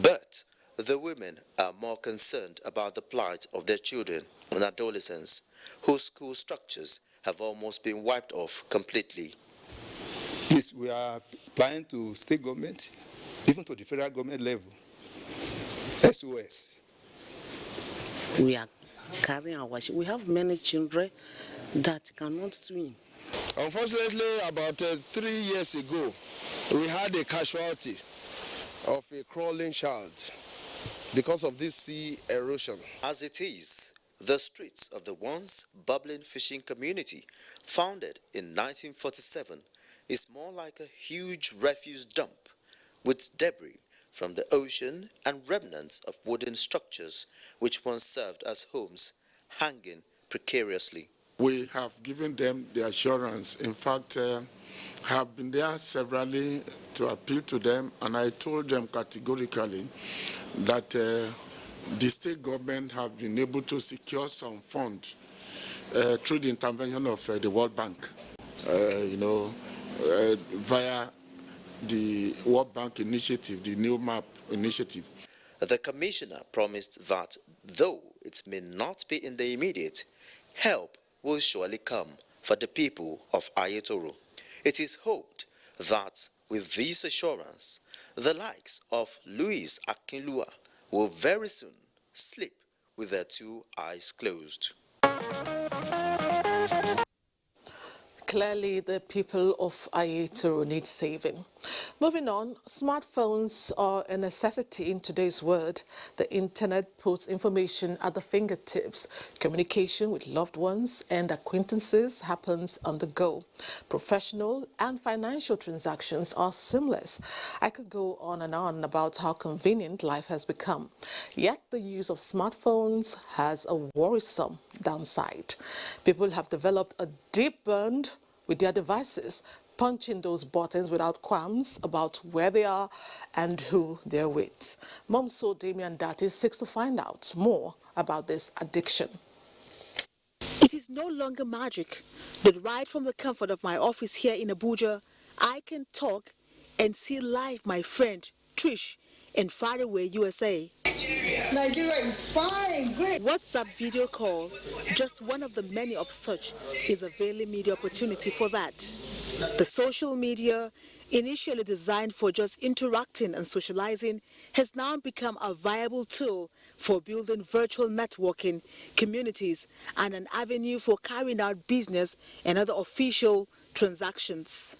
but the women are more concerned about the plight of their children and adolescents, whose school structures have almost been wiped off completely. Yes, we are planning to state government, even to the federal government level. SOS. We are carrying our ship. We have many children that cannot swim. Unfortunately, about 3 years ago, we had a casualty of a crawling child because of this sea erosion. As it is, the streets of the once bubbling fishing community, founded in 1947, is more like a huge refuse dump with debris from the ocean and remnants of wooden structures which once served as homes hanging precariously. We have given them the assurance. In fact, have been there severally to appeal to them, and I told them categorically that the state government have been able to secure some funds through the intervention of the World Bank, via the World Bank initiative, the New Map initiative. The commissioner promised that though it may not be in the immediate, help will surely come for the people of Ayetoro. It is hoped that with this assurance, the likes of Louis Akinlua will very soon sleep with their 2 eyes closed. Clearly, the people of Ayetoro need saving. Moving on, smartphones are a necessity in today's world. The internet puts information at the fingertips. Communication with loved ones and acquaintances happens on the go. Professional and financial transactions are seamless. I could go on and on about how convenient life has become. Yet the use of smartphones has a worrisome downside. People have developed a deep bond with their devices, punching those buttons without qualms about where they are and who they're with. Momso Damian Dati seeks to find out more about this addiction. It is no longer magic that right from the comfort of my office here in Abuja, I can talk and see live my friend Trish in faraway USA. Nigeria is fine, great. WhatsApp video call, just one of the many of such, is availing me the opportunity for that. The social media, initially designed for just interacting and socializing, has now become a viable tool for building virtual networking, communities, and an avenue for carrying out business and other official transactions.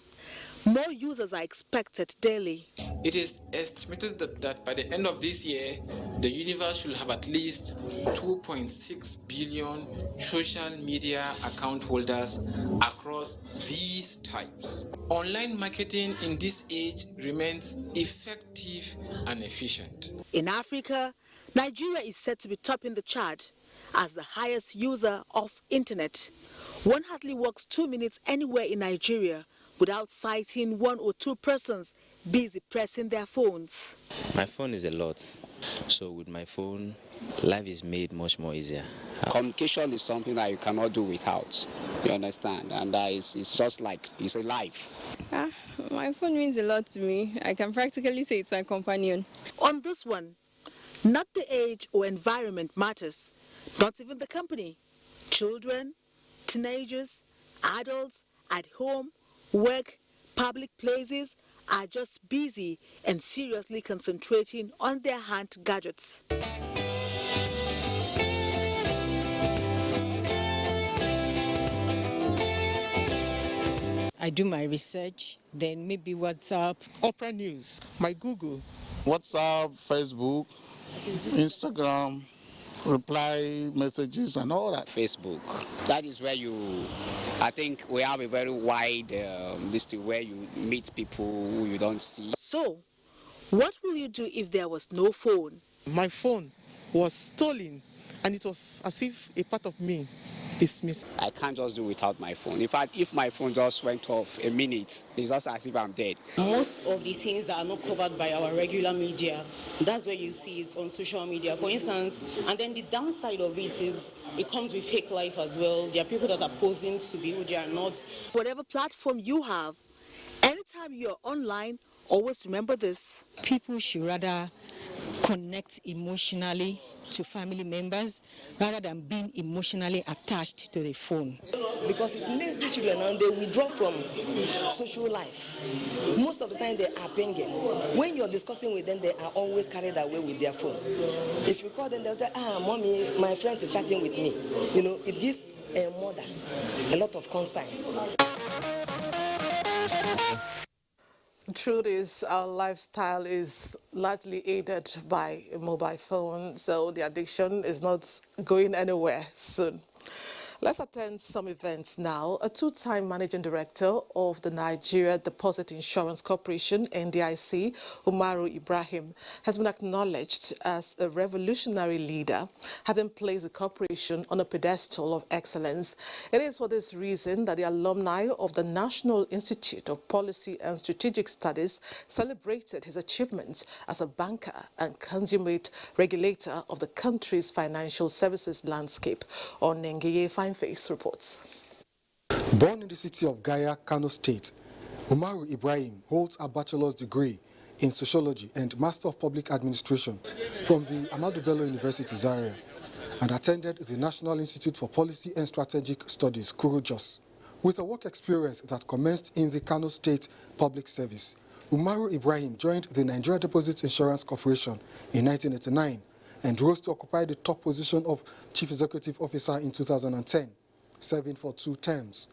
More users are expected daily. It is estimated that by the end of this year, the universe should have at least 2.6 billion social media account holders across these types. Online marketing in this age remains effective and efficient. In Africa, Nigeria is said to be topping the chart as the highest user of internet. One hardly walks 2 minutes anywhere in Nigeria without sighting 1 or 2 persons busy pressing their phones. My phone is a lot, so with my phone, life is made much more easier. Communication is something that you cannot do without, you understand, and it's just like, it's a life. My phone means a lot to me. I can practically say it's my companion. On this one, not the age or environment matters, not even the company. Children, teenagers, adults, at home, work, public places are just busy and seriously concentrating on their hand gadgets. I do my research, then maybe WhatsApp. Opera News, my Google. WhatsApp, Facebook, Instagram, reply messages and all that. Facebook. That is where I think we have a very wide list where you meet people who you don't see. So, what will you do if there was no phone? My phone was stolen, and it was as if a part of me is missing. I can't just do without my phone. In fact, if my phone just went off a minute, it's just as if I'm dead. Most of the things that are not covered by our regular media, that's where you see it on social media, for instance. And then the downside of it is it comes with fake life as well. There are people that are posing to be who they are not. Whatever platform you have, anytime you're online, always remember this. People should rather connect emotionally to family members rather than being emotionally attached to the phone. Because it makes the children and they withdraw from social life. Most of the time they are penguin. When you're discussing with them, they are always carried away with their phone. If you call them, they'll say, mommy, my friend is chatting with me. You know, it gives a mother a lot of concern. The truth is, our lifestyle is largely aided by a mobile phone, so the addiction is not going anywhere soon. Let's attend some events now. A two-time managing director of the Nigeria Deposit Insurance Corporation, NDIC, Umaru Ibrahim, has been acknowledged as a revolutionary leader, having placed the corporation on a pedestal of excellence. It is for this reason that the alumni of the National Institute of Policy and Strategic Studies celebrated his achievements as a banker and consummate regulator of the country's financial services landscape. On Nengeye Face reports. Born in the city of Gaya, Kano State, Umaru Ibrahim holds a bachelor's degree in sociology and Master of Public Administration from the Ahmadu Bello University, Zaria, and attended the National Institute for Policy and Strategic Studies, Kuru Jos. With a work experience that commenced in the Kano State Public Service, Umaru Ibrahim joined the Nigeria Deposit Insurance Corporation in 1989 and rose to occupy the top position of Chief Executive Officer in 2010, serving for 2 terms.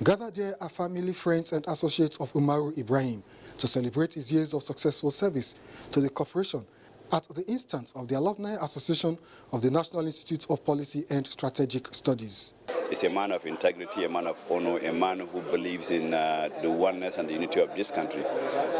Gathered there are family, friends, and associates of Umaru Ibrahim to celebrate his years of successful service to the corporation at the instance of the Alumni Association of the National Institute of Policy and Strategic Studies. He's a man of integrity, a man of honor, a man who believes in the oneness and the unity of this country.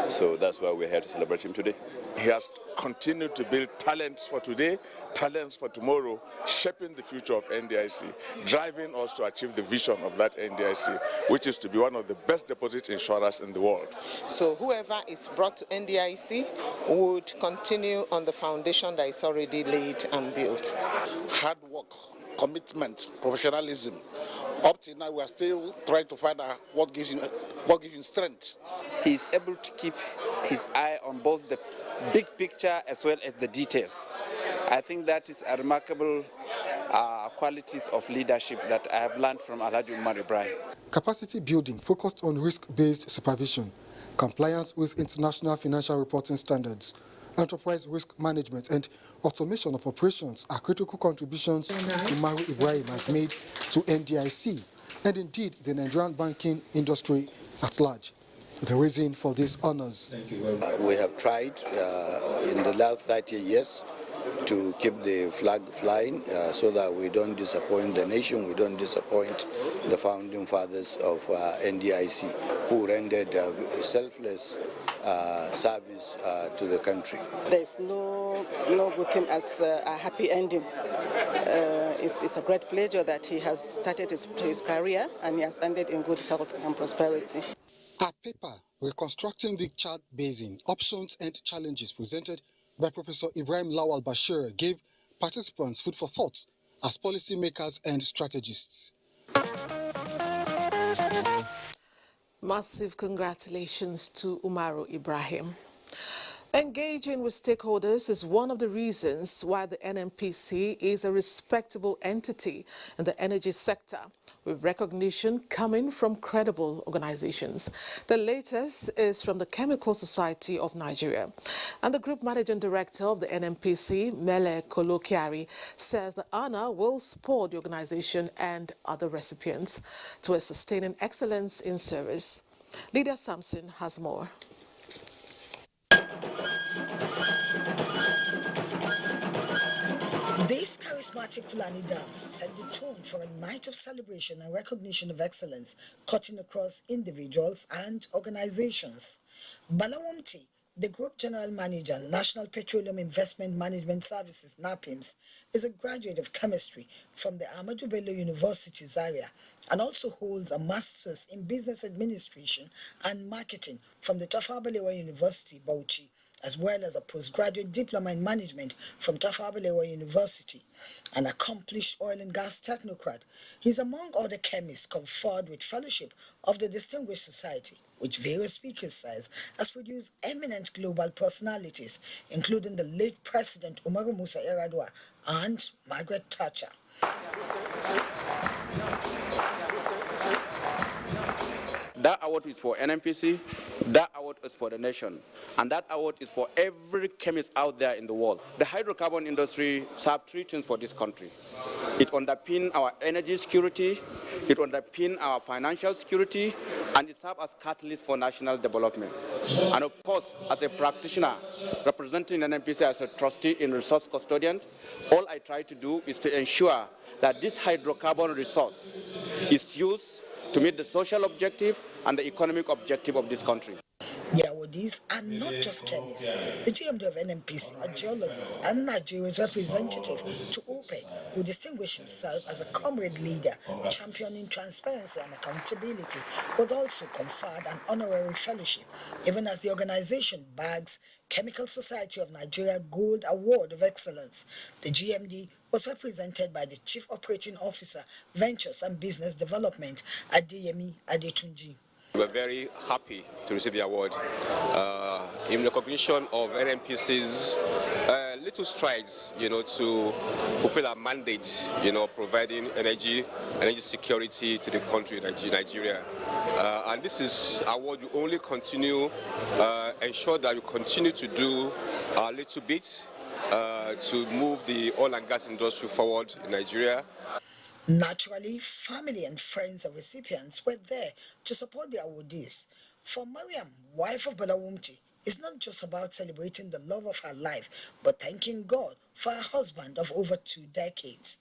So that's why we're here to celebrate him today. He has continued to build talents for today, talents for tomorrow, shaping the future of NDIC, driving us to achieve the vision of that NDIC, which is to be one of the best deposit insurers in the world. So whoever is brought to NDIC would continue on the foundation that is already laid and built. Hard work, commitment, professionalism. Up till now, we are still trying to find out what gives him strength. He's able to keep his eye on both the big picture as well as the details. I think that is a remarkable qualities of leadership that I have learned from Alhaji Umar Ibrahim. Capacity building focused on risk-based supervision, compliance with international financial reporting standards, enterprise risk management, and automation of operations are critical contributions Umaru Ibrahim has made to NDIC and indeed the Nigerian banking industry at large. The reason for these honors. We have tried in the last 30 years to keep the flag flying so that we don't disappoint the nation, we don't disappoint the founding fathers of NDIC, who rendered selfless service to the country. There's no good thing as a happy ending. It's a great pleasure that he has started his career and he has ended in good health and prosperity. A paper reconstructing the Chad Basin, options and challenges presented by Professor Ibrahim Lawal Bashir gave participants food for thought as policymakers and strategists. Massive congratulations to Umaru Ibrahim. Engaging with stakeholders is one of the reasons why the NNPC is a respectable entity in the energy sector, with recognition coming from credible organizations. The latest is from the Chemical Society of Nigeria. And the Group Managing Director of the NNPC, Mele Kolokiari, says the honor will support the organization and other recipients towards sustaining excellence in service. Lydia Sampson has more. This charismatic Fulani dance set the tone for a night of celebration and recognition of excellence cutting across individuals and organizations. Balawamti, the Group General Manager, National Petroleum Investment Management Services, NAPIMS, is a graduate of chemistry from the Ahmadu Bello University, Zaria, and also holds a Master's in Business Administration and Marketing from the Tafawa Balewa University, Bauchi, as well as a postgraduate diploma in management from Tafawa Balewa University. An accomplished oil and gas technocrat, he is among other chemists conferred with fellowship of the Distinguished Society, which various speakers says has produced eminent global personalities, including the late President Umaru Musa Yar'Adua and Margaret Thatcher. That award is for NNPC, that award is for the nation, and that award is for every chemist out there in the world. The hydrocarbon industry serves three things for this country. It underpins our energy security, it underpins our financial security, and it serves as catalyst for national development. And of course, as a practitioner representing NNPC as a trustee in resource custodian, all I try to do is to ensure that this hydrocarbon resource is used to meet the social objective and the economic objective of this country. The awardees are not just chemists. The GMD of NNPC, a geologist and Nigeria's representative to OPEC, who distinguished himself as a comrade leader, championing transparency and accountability, was also conferred an honorary fellowship, even as the organization bags Chemical Society of Nigeria Gold Award of Excellence. The GMD was represented by the Chief Operating Officer, Ventures and Business Development, Adeyemi Adetunji. We're very happy to receive the award in recognition of NNPC's little strides, to fulfill our mandate, providing energy security to the country, Nigeria. And this is award we only continue, ensure that we continue to do a little bit to move the oil and gas industry forward in Nigeria. Naturally, family and friends of recipients were there to support the awardees. For Mariam, wife of Balawumti, it's not just about celebrating the love of her life, but thanking God for her husband of over 2 decades.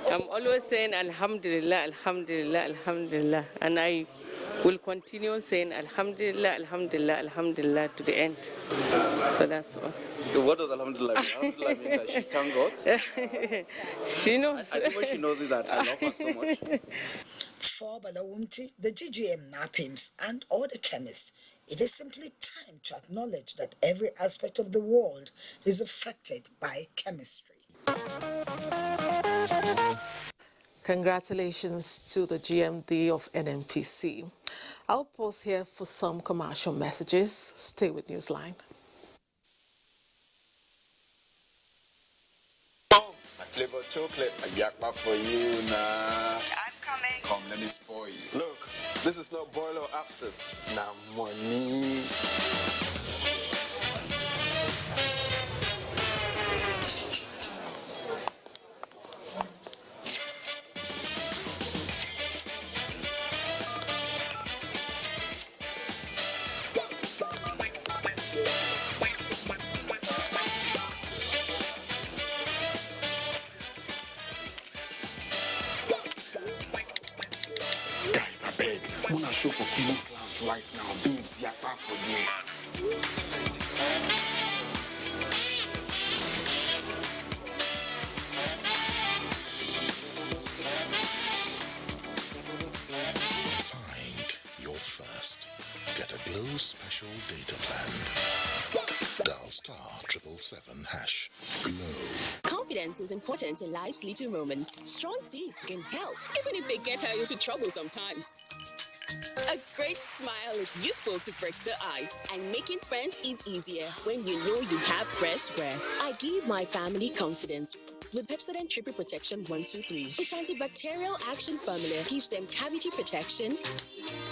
I'm always saying Alhamdulillah, Alhamdulillah, Alhamdulillah, and I will continue saying Alhamdulillah, Alhamdulillah, Alhamdulillah to the end. So that's all. What does Alhamdulillah mean? Alhamdulillah means that she thank God? She knows. I think when she knows it, that I love her so much. For Balawumti, the GGM NAPIMS and other chemists, it is simply time to acknowledge that every aspect of the world is affected by chemistry. Congratulations to the GMD of NNPC. I'll pause here for some commercial messages. Stay with Newsline. Flavor chocolate, a yakba for you now. I'm coming. Come, let me spoil you. Look, this is not boil or abscess. Now money. Wanna show for King's Lounge right now, babes, yakpa for you. Find your first. Get a Glow Special Data Plan. Dial *777# Glow. Confidence is important in life's little moments. Strong teeth can help, even if they get her into trouble sometimes. A great smile is useful to break the ice, and making friends is easier when you know you have fresh breath. I give my family confidence with Pepsodent Triple Protection 123. Its antibacterial action formula gives them cavity protection,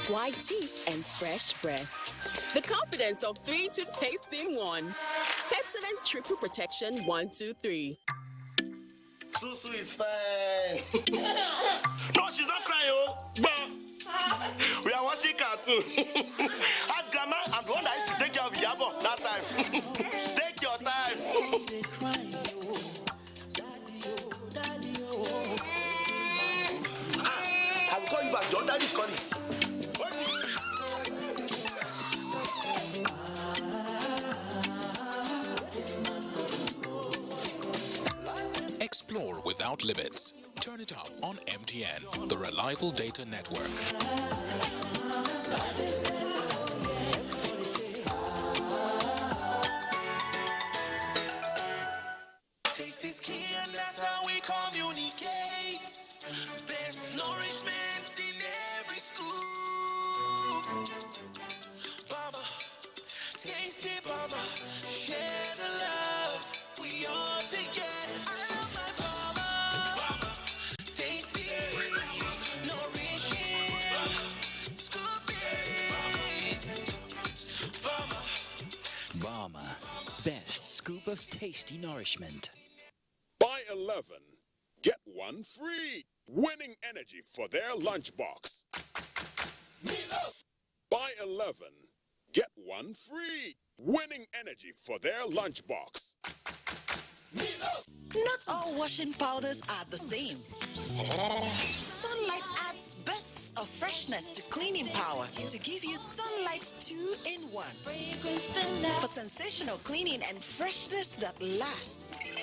white teeth, and fresh breath. The confidence of 3 toothpaste in 1. Pepsodent Triple Protection 123. Susu is fine. No, she's not crying, oh. We are watching cartoon. Ask grandma, I'm the one that used to take care of Yabo that time. Take your time. I will call you back. Your daddy is calling. Explore without limits. Turn it up on MTN, the reliable data network. Taste is key, and that's how we communicate. Best nourishment in every scoop. Mama, tasty mama, share the love we all together. I love my mama. Tasty, nourishing, scoop it. Mama, best scoop of tasty nourishment. Buy 11, get 1 free. Winning energy for their lunchbox. Buy 11, get 1 free. Winning energy for their lunchbox. Not all washing powders are the same. Sunlight adds bursts of freshness to cleaning power to give you Sunlight 2-in-1 for sensational cleaning and freshness that lasts.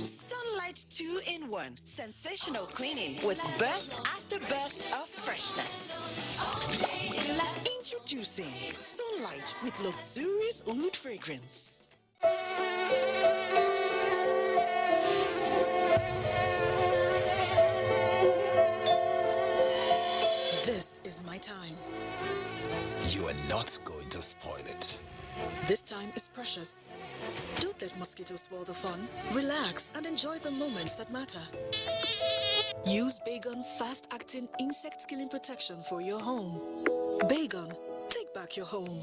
Sunlight 2-in-1 sensational cleaning with burst after burst of freshness. Introducing Sunlight with luxurious oud fragrance. This is my time. You are not going to spoil it. This time is precious. Don't let mosquitoes spoil the fun. Relax and enjoy the moments that matter. Use Baygon fast-acting insect-killing protection for your home. Baygon, take back your home.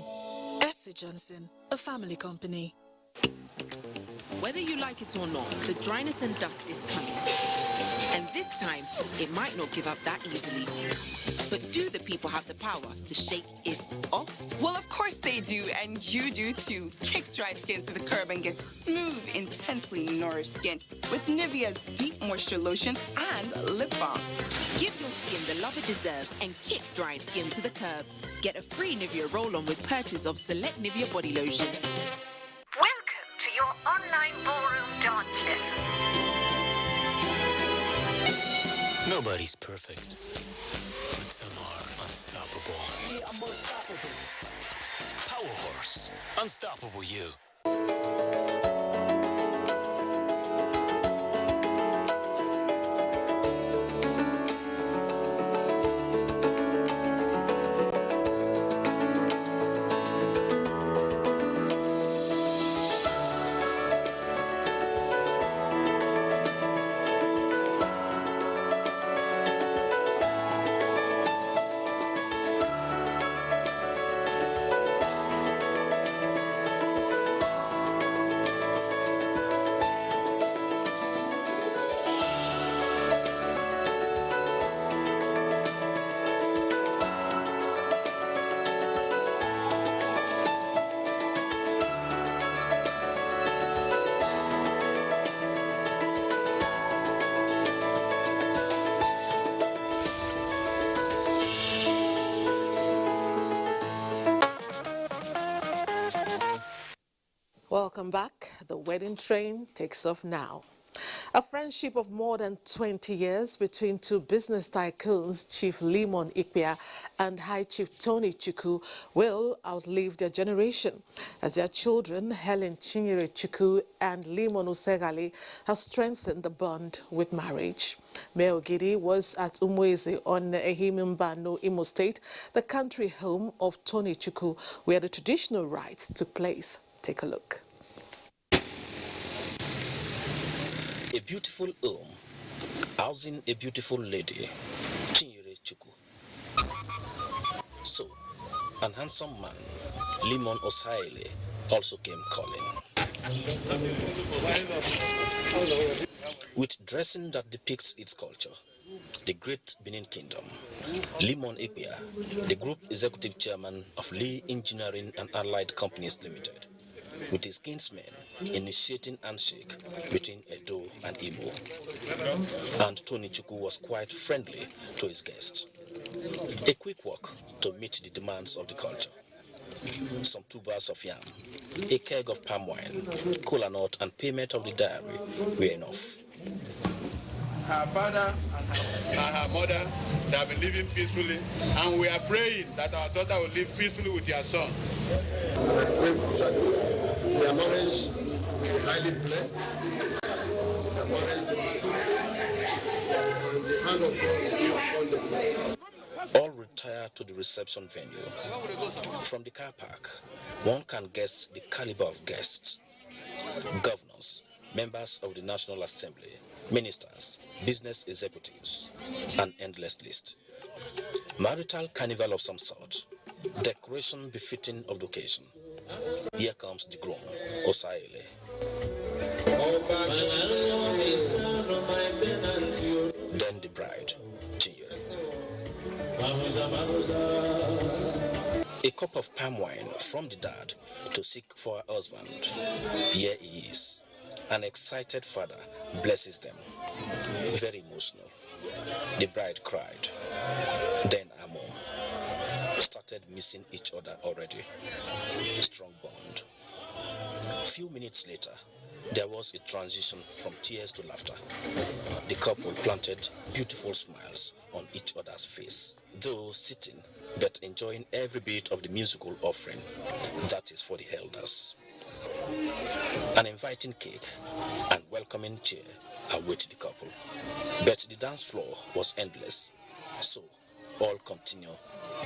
S.C. Johnson, a family company. Whether you like it or not, the dryness and dust is coming. And this time, it might not give up that easily. But do the people have the power to shake it off? Well, of course they do, and you do too. Kick dry skin to the curb and get smooth, intensely nourished skin with Nivea's deep moisture lotions and lip balm. Give your skin the love it deserves and kick dry skin to the curb. Get a free Nivea roll-on with purchase of select Nivea body lotion. Welcome to your online ballroom dance lesson. Nobody's perfect, but some are unstoppable. I'm unstoppable. Power Horse, unstoppable you. Welcome back. The wedding train takes off now. A friendship of more than 20 years between two business tycoons, Chief Limon Ikpia and High Chief Tony Chukwu, will outlive their generation, as their children, Helen Chinyere Chukwu and Limon Usegali, have strengthened the bond with marriage. Mayor Gidi was at Umueze on Ehimimbano, Imo State, the country home of Tony Chukwu, where the traditional rites took place. Take a look. A beautiful home, housing a beautiful lady, Chinyere Chukwu. So, an handsome man, Limon Osaile, also came calling. With dressing that depicts its culture, the Great Benin Kingdom, Limon Ikpia, the Group Executive Chairman of Lee Engineering and Allied Companies Limited, with his kinsmen initiating handshake between Edo and Imo. And Tony Chukwu was quite friendly to his guests. A quick walk to meet the demands of the culture. Some 2 bars of yam, a keg of palm wine, kola nut and payment of the diary were enough. Her father and her mother, they have been living peacefully, and we are praying that our daughter will live peacefully with their son. I pray that their marriage will be highly blessed, their marriage will be fruitful, and the hand of God will be upon them. All retire to the reception venue. From the car park, one can guess the caliber of guests. Governors, members of the National Assembly, ministers, business executives, an endless list. Marital carnival of some sort, decoration befitting of the occasion. Here comes the groom, Osaile. Then the bride, Chinyere. A cup of palm wine from the dad to seek for her husband. Here he is. An excited father blesses them. Very emotional. The bride cried. Then her mom started missing each other already. Strong bond. Few minutes later, there was a transition from tears to laughter. The couple planted beautiful smiles on each other's face, though sitting but enjoying every bit of the musical offering that is for the elders. An inviting cake and welcoming chair await the couple, but the dance floor was endless, so all continue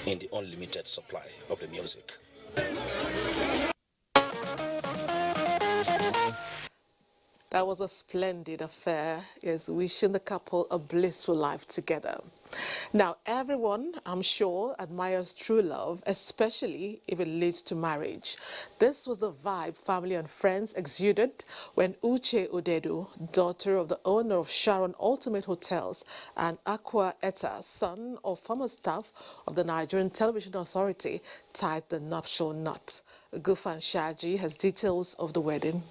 in the unlimited supply of the music. That was a splendid affair. Yes, wishing the couple a blissful life together. Now, everyone, I'm sure, admires true love, especially if it leads to marriage. This was the vibe family and friends exuded when Uche Odedu, daughter of the owner of Sharon Ultimate Hotels, and Aqua Eta, son of former staff of the Nigerian Television Authority, tied the nuptial knot. Gufan Shaji has details of the wedding.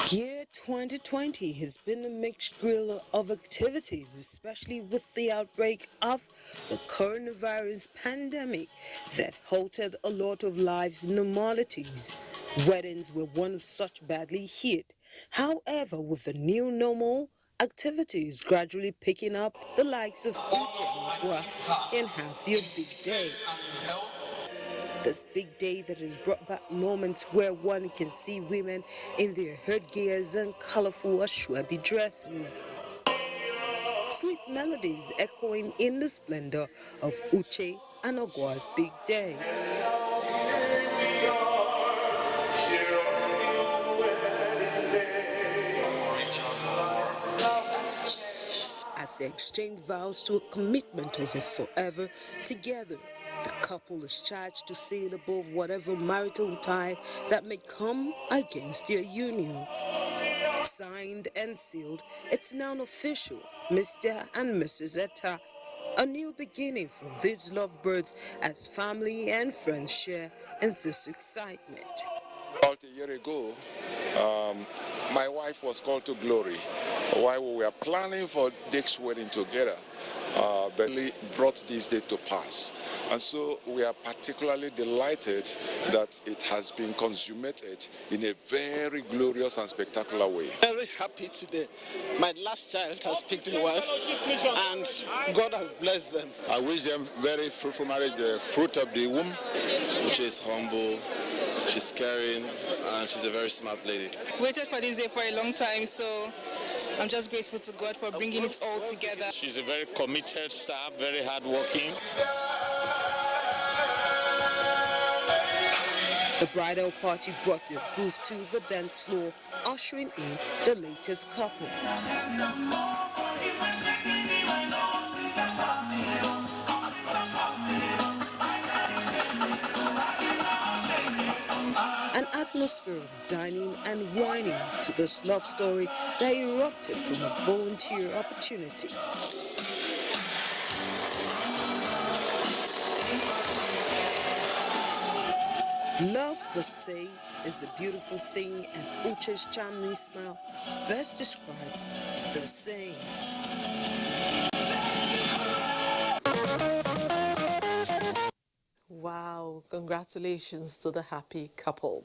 Year 2020 has been a mixed grill of activities, especially with the outbreak of the coronavirus pandemic that halted a lot of lives' normalities. Weddings were one of such badly hit. However, with the new normal, activities gradually picking up, the likes of Uche can have your big day. This big day that has brought back moments where one can see women in their headgears and colorful ashwabi dresses. Sweet melodies echoing in the splendor of Uche and Ogwa's big day. As they exchange vows to a commitment of a forever together, the couple is charged to sail above whatever marital tie that may come against their union. Signed and sealed, it's now official, Mr. and Mrs. Etta. A new beginning for these lovebirds as family and friends share in this excitement. About a year ago, my wife was called to glory while we were planning for Dick's wedding together, Bentley brought this day to pass. And so we are particularly delighted that it has been consummated in a very glorious and spectacular way. Very happy today. My last child has picked a wife and God has blessed them. I wish them very fruitful marriage, the fruit of the womb. Which is humble, she's caring, and she's a very smart lady. Waited for this day for a long time, so I'm just grateful to God for bringing it all together. She's a very committed staff, very hardworking. The bridal party brought their groove to the dance floor, ushering in the latest couple. An atmosphere of dining and whining to this love story that erupted from a volunteer opportunity. Love, they say, is a beautiful thing, and Uche's charming smile best describes the saying. Wow, congratulations to the happy couple.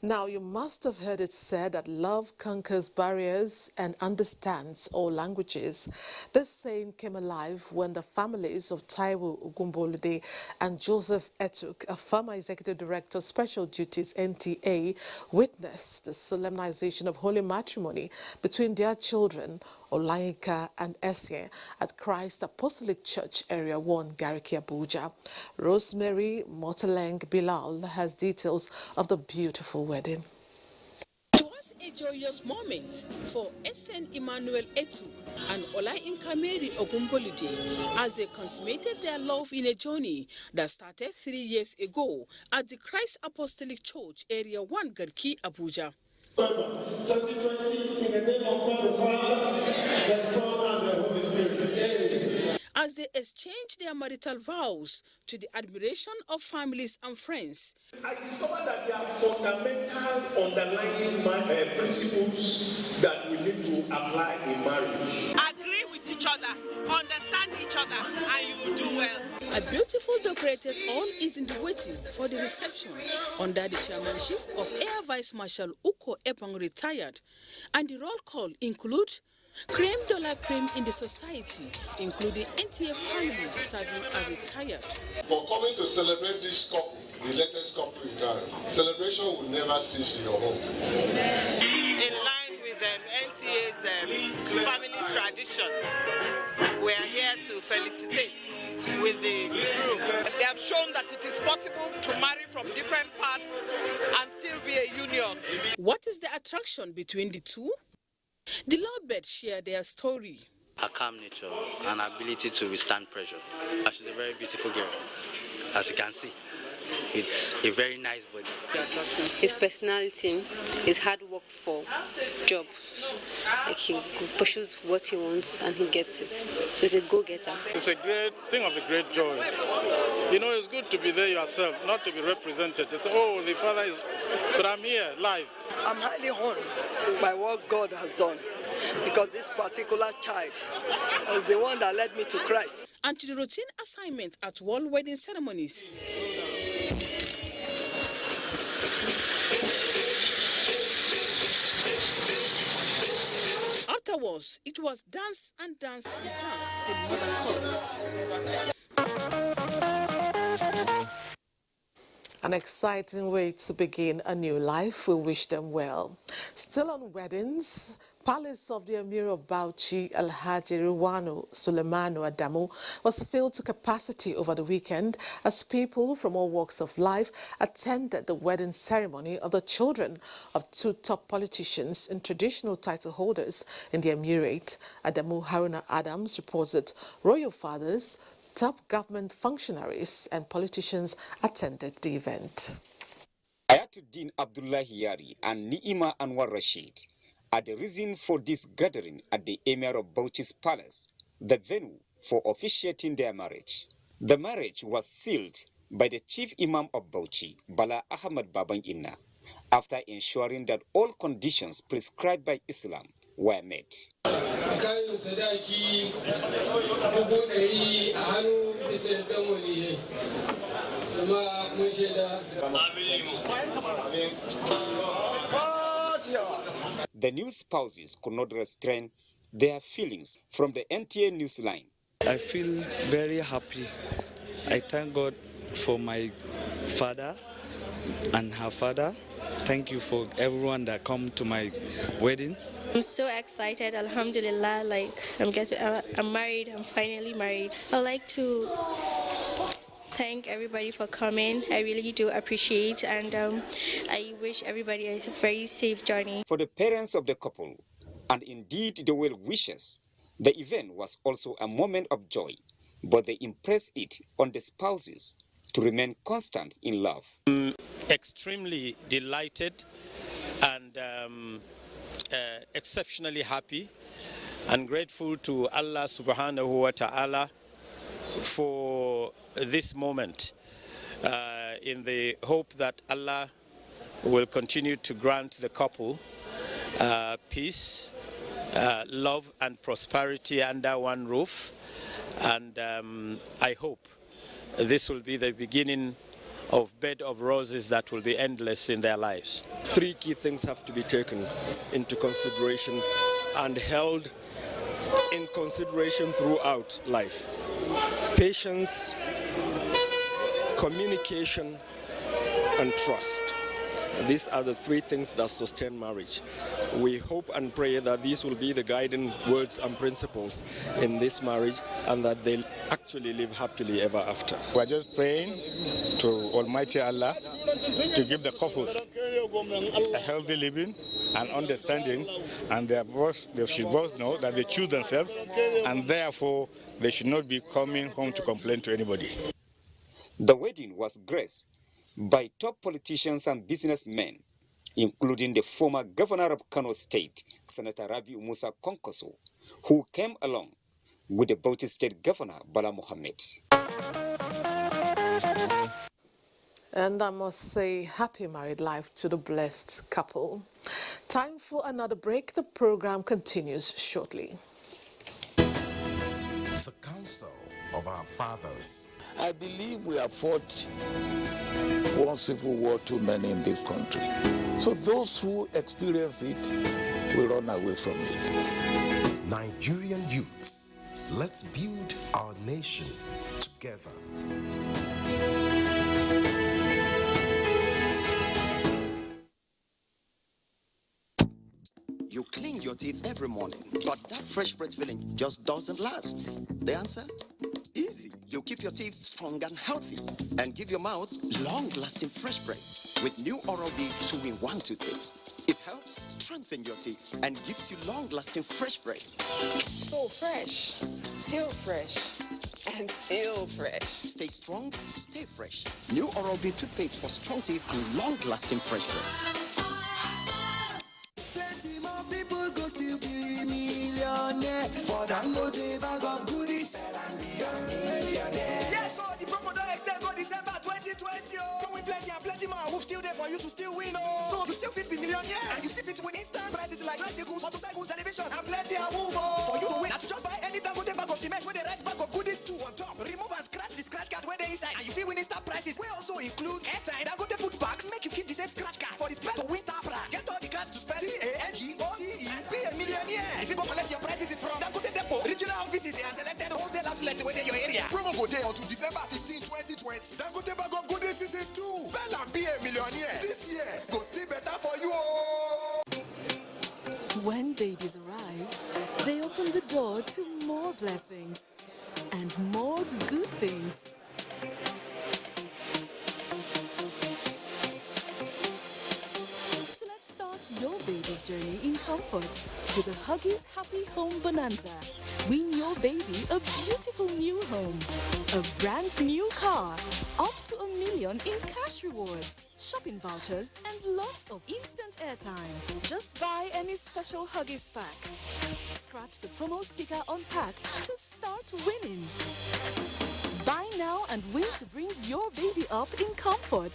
Now, you must have heard it said that love conquers barriers and understands all languages. This saying came alive when the families of Taiwo Ogunbolode and Joseph Etuk, a former executive director of Special Duties NTA, witnessed the solemnization of holy matrimony between their children, Olayinka and Essie, at Christ Apostolic Church, Area 1, Gariki, Abuja. Rosemary Moteleng Bilal has details of the beautiful wedding. It was a joyous moment for SN Emmanuel Etu and Olayinka Mary Ogunbolide as they consummated their love in a journey that started 3 years ago at the Christ Apostolic Church, Area 1, Gariki, Abuja. 2020, in the name of God the Father, the Son, and the Holy Spirit. As they exchanged their marital vows to the admiration of families and friends. I discovered that there are fundamental underlying principles that we need to apply in marriage. Agree with each other, understand each other, and you will do well. A beautiful decorated hall is in the waiting for the reception under the chairmanship of Air Vice Marshal Uko Epang retired, and the roll call include creme de la creme in the society, including NTA family serving are retired. For coming to celebrate this couple, the latest couple retired, celebration will never cease in your home. In line with NTA's family tradition, we are here to felicitate with the group. They have shown that it is possible to marry from different parts and still be a union. What is the attraction between the two? The lovebirds share their story. Her calm nature and ability to withstand pressure. She's a very beautiful girl, as you can see. It's a very nice body. His personality, his hard work for job. Like he pursues what he wants and he gets it. So he's a go-getter. It's a great thing of a great joy. You know, it's good to be there yourself, not to be represented. It's, oh, the father is, but I'm here, live. I'm highly honored by what God has done, because this particular child is the one that led me to Christ. And to the routine assignment at world wedding ceremonies. Afterwards, it was dance and dance and dance till mother calls. An exciting way to begin a new life. We wish them well. Still on weddings, Palace of the Emir of Bauchi, Alhaji Ruwanu Sulemanu Adamu, was filled to capacity over the weekend as people from all walks of life attended the wedding ceremony of the children of two top politicians and traditional title holders in the Emirate. Adamu Haruna Adams reports that royal fathers, top government functionaries and politicians attended the event. Ayatuddin Abdullahi Yari and Ni'ima Anwar Rashid are the reason for this gathering at the Emir of Bauchi's palace, the venue for officiating their marriage. The marriage was sealed by the Chief Imam of Bauchi, Bala Ahmad Babang Inna, after ensuring that all conditions prescribed by Islam were met. The new spouses could not restrain their feelings from the NTA Newsline. I feel very happy. I thank God for my father and her father. Thank you for everyone that come to my wedding. I'm so excited, alhamdulillah, I'm married, I'm finally married. I'd like to thank everybody for coming. I really do appreciate, and I wish everybody a very safe journey. For the parents of the couple, and indeed the well-wishers, the event was also a moment of joy, but they impressed it on the spouses to remain constant in love. I'm extremely delighted and exceptionally happy and grateful to Allah subhanahu wa ta'ala for this moment, in the hope that Allah will continue to grant the couple peace, love and prosperity under one roof, and I hope this will be the beginning of bed of roses that will be endless in their lives. 3 key things have to be taken into consideration and held in consideration throughout life: patience, communication, and trust. These are the 3 things that sustain marriage. We hope and pray that these will be the guiding words and principles in this marriage, and that they'll actually live happily ever after. We're just praying to Almighty Allah to give the couples a healthy living and understanding, and they should both know that they choose themselves, and therefore they should not be coming home to complain to anybody. The wedding was graced by top politicians and businessmen, including the former governor of Kano State, Senator Rabiu Musa Konkoso, who came along with the Bauchi State Governor, Bala Mohammed. And I must say, happy married life to the blessed couple. Time for another break. The program continues shortly. The counsel of our fathers. I believe we have fought one civil war too many in this country. So those who experience it will run away from it. Nigerian youths, let's build our nation together. You clean your teeth every morning, but that fresh breath feeling just doesn't last. The answer? Easy. You keep your teeth strong and healthy and give your mouth long-lasting fresh breath with new Oral-B 2-in-1 toothpaste. It helps strengthen your teeth and gives you long-lasting fresh breath. So fresh, still fresh, and still fresh. Stay strong, stay fresh. New Oral-B toothpaste for strong teeth and long-lasting fresh breath. Plenty more people go still be millionaire. For download a bag of goodies. Yes, so the promo don't extend for December 2020. Come with plenty and plenty more. We'll still there for you to still win. So you still fit be millionaire. And you still fit to win instant prizes like tricycles, motorcycles, television, and plenty of move. For you to win, to just buy any bag of cement with the right bag of goodies too on top. Remove and scratch the scratch card where they inside. And you feel winning star prizes. We also include airtime and go to food packs. Make you keep the same scratch card for the spend to win star prize. Get all the cards to spend TANGOTE. Be a millionaire. If you go collect your prizes from Dangote Depot, regional offices and selected wholesale outlets within your area. Promo go day until December 15, 2020. Dangote bag of goodies season 2. Spell and be a millionaire. This year go still better for you. When babies arrive, they open the door to more blessings and more good things. So let's start your baby's journey in comfort with the Huggies Happy Home Bonanza. Win your baby a beautiful new home, a brand new car, up to $1 million in cash rewards, shopping vouchers, and lots of instant airtime. Just buy any special Huggies pack. Scratch the promo sticker on pack to start winning. Buy now and win to bring your baby up in comfort.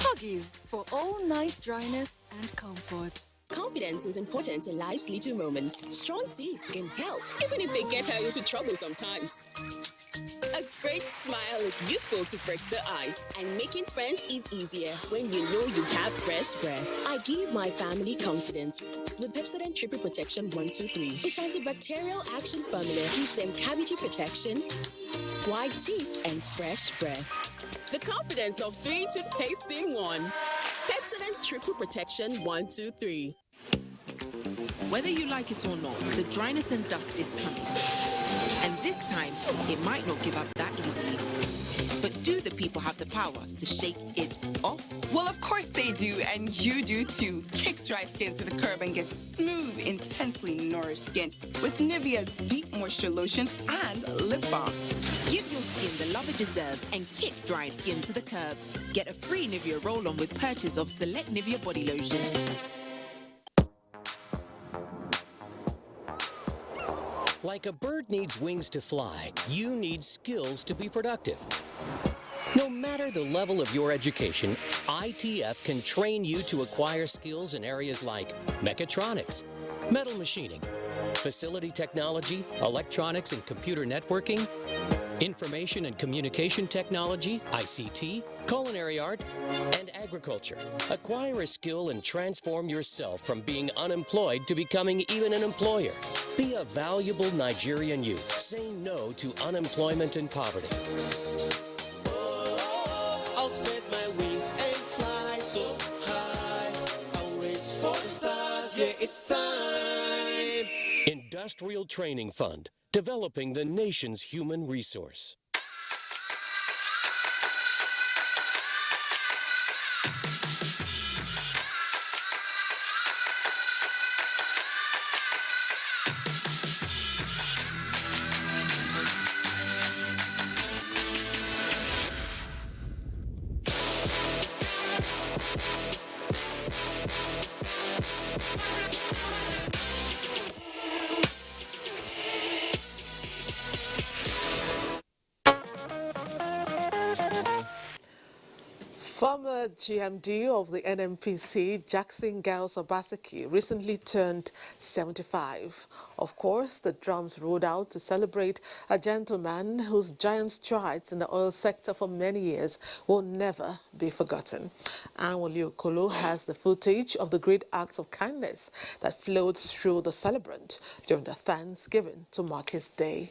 Huggies for all night dryness and comfort. Confidence is important in life's little moments. Strong teeth can help, even if they get her into trouble sometimes. A great smile is useful to break the ice, and making friends is easier when you know you have fresh breath. I give my family confidence with Pepsodent Triple Protection 123. Its antibacterial action formula gives them cavity protection, white teeth, and fresh breath. The confidence of 3 toothpaste in 1. Pepsodent Triple Protection 123. Whether you like it or not, the dryness and dust is coming. And this time, it might not give up that easily. But do the people have the power to shake it off? Well, of course they do, and you do too. Kick dry skin to the curb and get smooth, intensely nourished skin with Nivea's deep moisture lotions and lip balm. Give your skin the love it deserves and kick dry skin to the curb. Get a free Nivea roll-on with purchase of select Nivea body lotion. Like a bird needs wings to fly, you need skills to be productive. No matter the level of your education, ITF can train you to acquire skills in areas like mechatronics, metal machining, facility technology, electronics and computer networking, information and communication technology, ICT, culinary art, and agriculture. Acquire a skill and transform yourself from being unemployed to becoming even an employer. Be a valuable Nigerian youth. Say no to unemployment and poverty. I'll spread my wings and fly so high. I'll reach for the stars, yeah, it's time. Industrial Training Fund, developing the nation's human resource. Former GMD of the NNPC, Jackson Giles Obaseki, recently turned 75. Of course, the drums rolled out to celebrate a gentleman whose giant strides in the oil sector for many years will never be forgotten. Anwali Okolo has the footage of the great acts of kindness that flowed through the celebrant during the Thanksgiving to mark his day.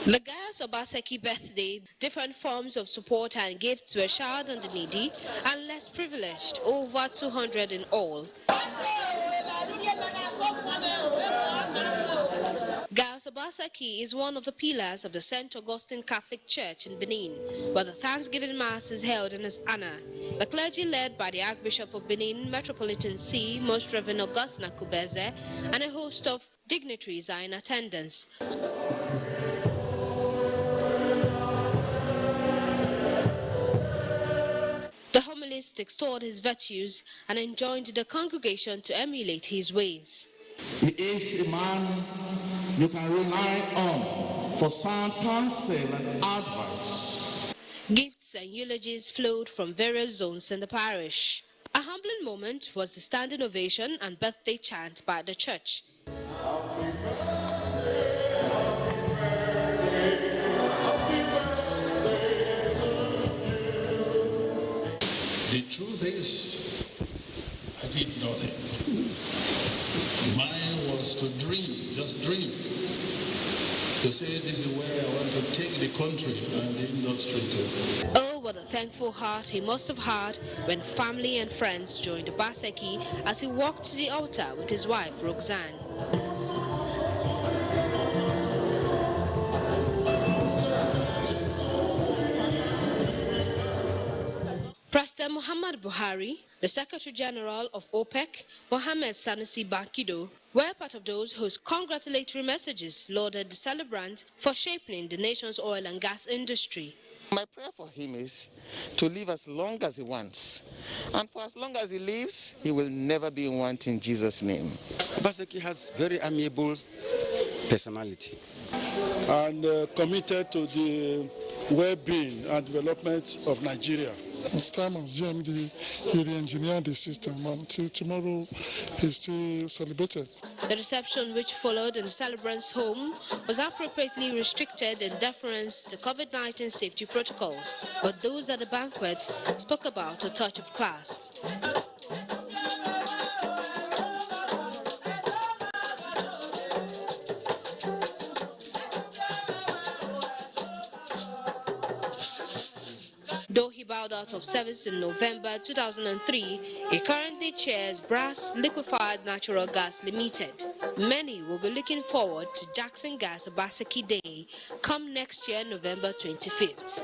The Giles Obaseki birthday, different forms of support and gifts were showered on the needy and less privileged, over 200 in all. Giles Obaseki is one of the pillars of the St. Augustine Catholic Church in Benin, where the Thanksgiving Mass is held in his honor. The clergy led by the Archbishop of Benin Metropolitan See, Most Reverend Augustine Akubeze, and a host of dignitaries are in attendance. The homilist extolled his virtues and enjoined the congregation to emulate his ways. He is a man you can rely on for sound counsel and advice. Gifts and eulogies flowed from various zones in the parish. A humbling moment was the standing ovation and birthday chant by the church. The truth is, I did nothing. Mine was to dream, just dream. To say this is where I want to take the country and the industry to. Oh, what a thankful heart he must have had when family and friends joined Obaseki as he walked to the altar with his wife, Roxanne. President Muhammad Buhari, the Secretary General of OPEC, Mohamed Sanusi Bankido, were part of those whose congratulatory messages lauded the celebrant for shaping the nation's oil and gas industry. My prayer for him is to live as long as he wants. And for as long as he lives, he will never be in want in Jesus' name. Obaseki has very amiable personality. And committed to the well-being and development of Nigeria. It's time as GMD, he re-engineered the system. Until tomorrow, he's still celebrated. The reception which followed in the celebrant's home was appropriately restricted in deference to COVID-19 safety protocols, but those at the banquet spoke about a touch of class. Though he bowed out of service in November 2003, he currently chairs Brass Liquefied Natural Gas Limited. Many will be looking forward to Jackson Gas Obaseki Day come next year, November 25th.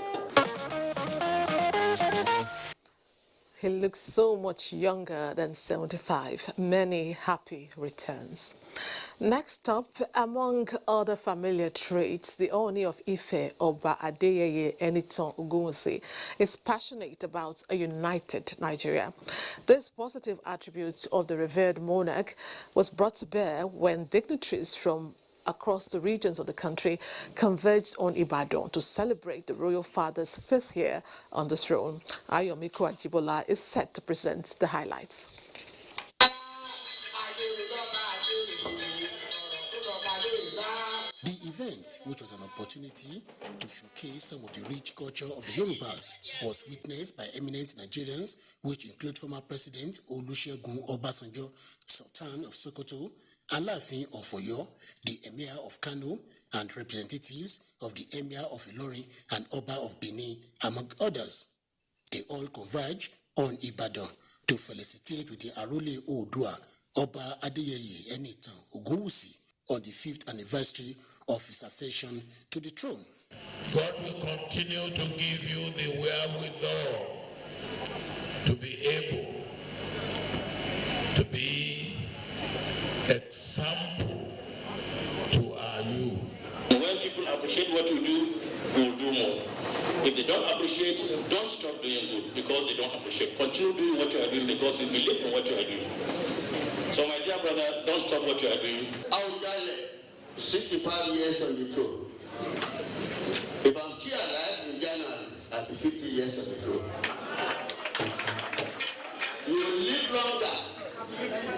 He looks so much younger than 75. Many happy returns. Next up, among other familiar traits, the Ooni of Ife, Oba Adeyeye Enitan Ogunwusi, is passionate about a united Nigeria. This positive attribute of the revered monarch was brought to bear when dignitaries from across the regions of the country converged on Ibadan to celebrate the royal father's 5th year on the throne. Ayomiko Ajibola is set to present the highlights. The event, which was an opportunity to showcase some of the rich culture of the Yorubas, was witnessed by eminent Nigerians, which include former President Olusegun Obasanjo, Sultan of Sokoto, Alaafin of Oyo, the Emir of Kano, and representatives of the Emir of Ilorin and Oba of Benin, among others. They all converge on Ibadan to felicitate with the Arole Oodua, Oba Adeyeye Enitan Ogunwusi, on the 5th anniversary of his accession to the throne. God will continue to give you the wherewithal to be able to be example to our youth. When people appreciate what you do, you will do more. If they don't appreciate, don't stop doing good because they don't appreciate. Continue doing what you are doing because you believe in what you are doing. So my dear brother, don't stop what you are doing. 65 years on the throne. If I'm still alive in January, I'll be 50 years on the throne. You will live longer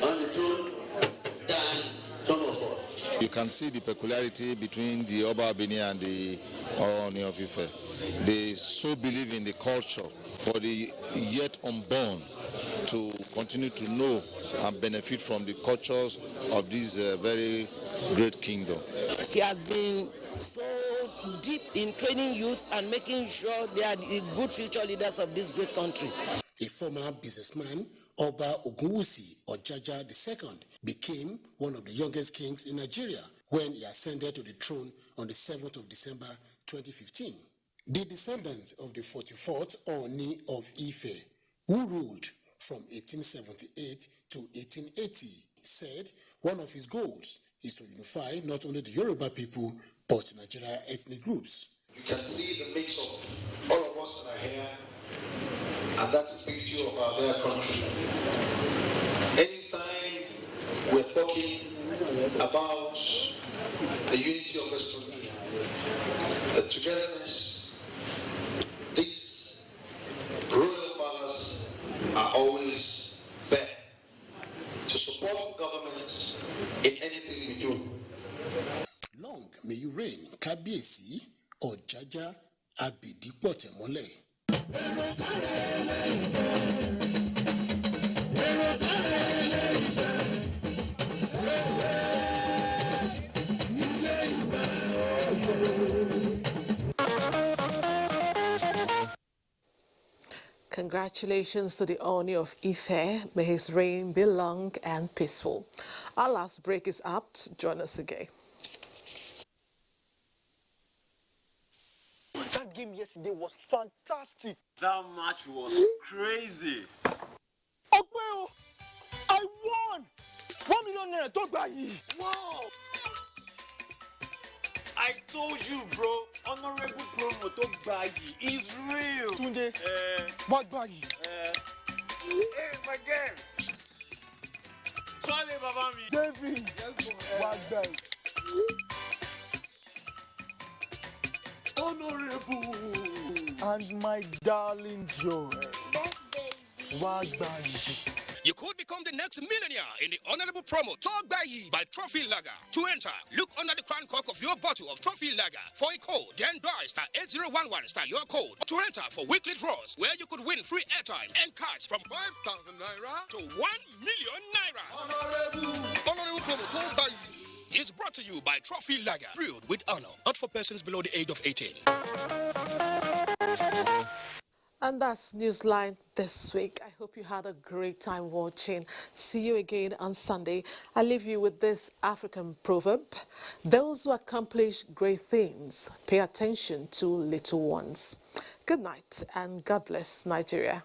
on the throne than some of us. You can see the peculiarity between the Oba Benin and the Ooni of Ife. They so believe in the culture for the yet unborn to continue to know and benefit from the cultures of this very great kingdom. He has been so deep in training youths and making sure they are the good future leaders of this great country. A former businessman, Oba Ogunwusi Ojaja II, became one of the youngest kings in Nigeria when he ascended to the throne on the 7th of December 2015. The descendants of the 44th Ooni of Ife, who ruled from 1878 to 1880, said one of his goals is to unify not only the Yoruba people, but Nigeria ethnic groups. You can see the mix of all of us that are here, and that's the beauty of our their country. Anytime we're talking about the unity of this country, the togetherness, these royal fathers are always there to support governments in anything we do. Long may you reign, Kábíyèsí Ọ̀jájá Abìdípọ̀tẹ̀mọ́lẹ̀. Congratulations to the Ooni of Ife. May his reign be long and peaceful. Our last break is up. Join us again. That game yesterday was fantastic. That match was crazy. Ogbeo, I won! 1 million naira, don't buy it. Wow! I told you, bro. Honorable promo to buy is real. Tunde, what buy? Hey, my girl. Swale Baba mi. David, what buy? Honorable. I and my darling Joy. Wagbaji. You could become the next millionaire in the honorable promo Talk by Trophy Lager. To enter, look under the crown cork of your bottle of Trophy Lager for a code. Then dial *8011 your code to enter for weekly draws where you could win free airtime and cash from 5,000 naira to 1 million naira. Honorable promo Talk is brought to you by Trophy Lager, brewed with honor, not for persons below the age of 18. And that's Newsline this week. I hope you had a great time watching. See you again on Sunday. I leave you with this African proverb. Those who accomplish great things pay attention to little ones. Good night and God bless Nigeria.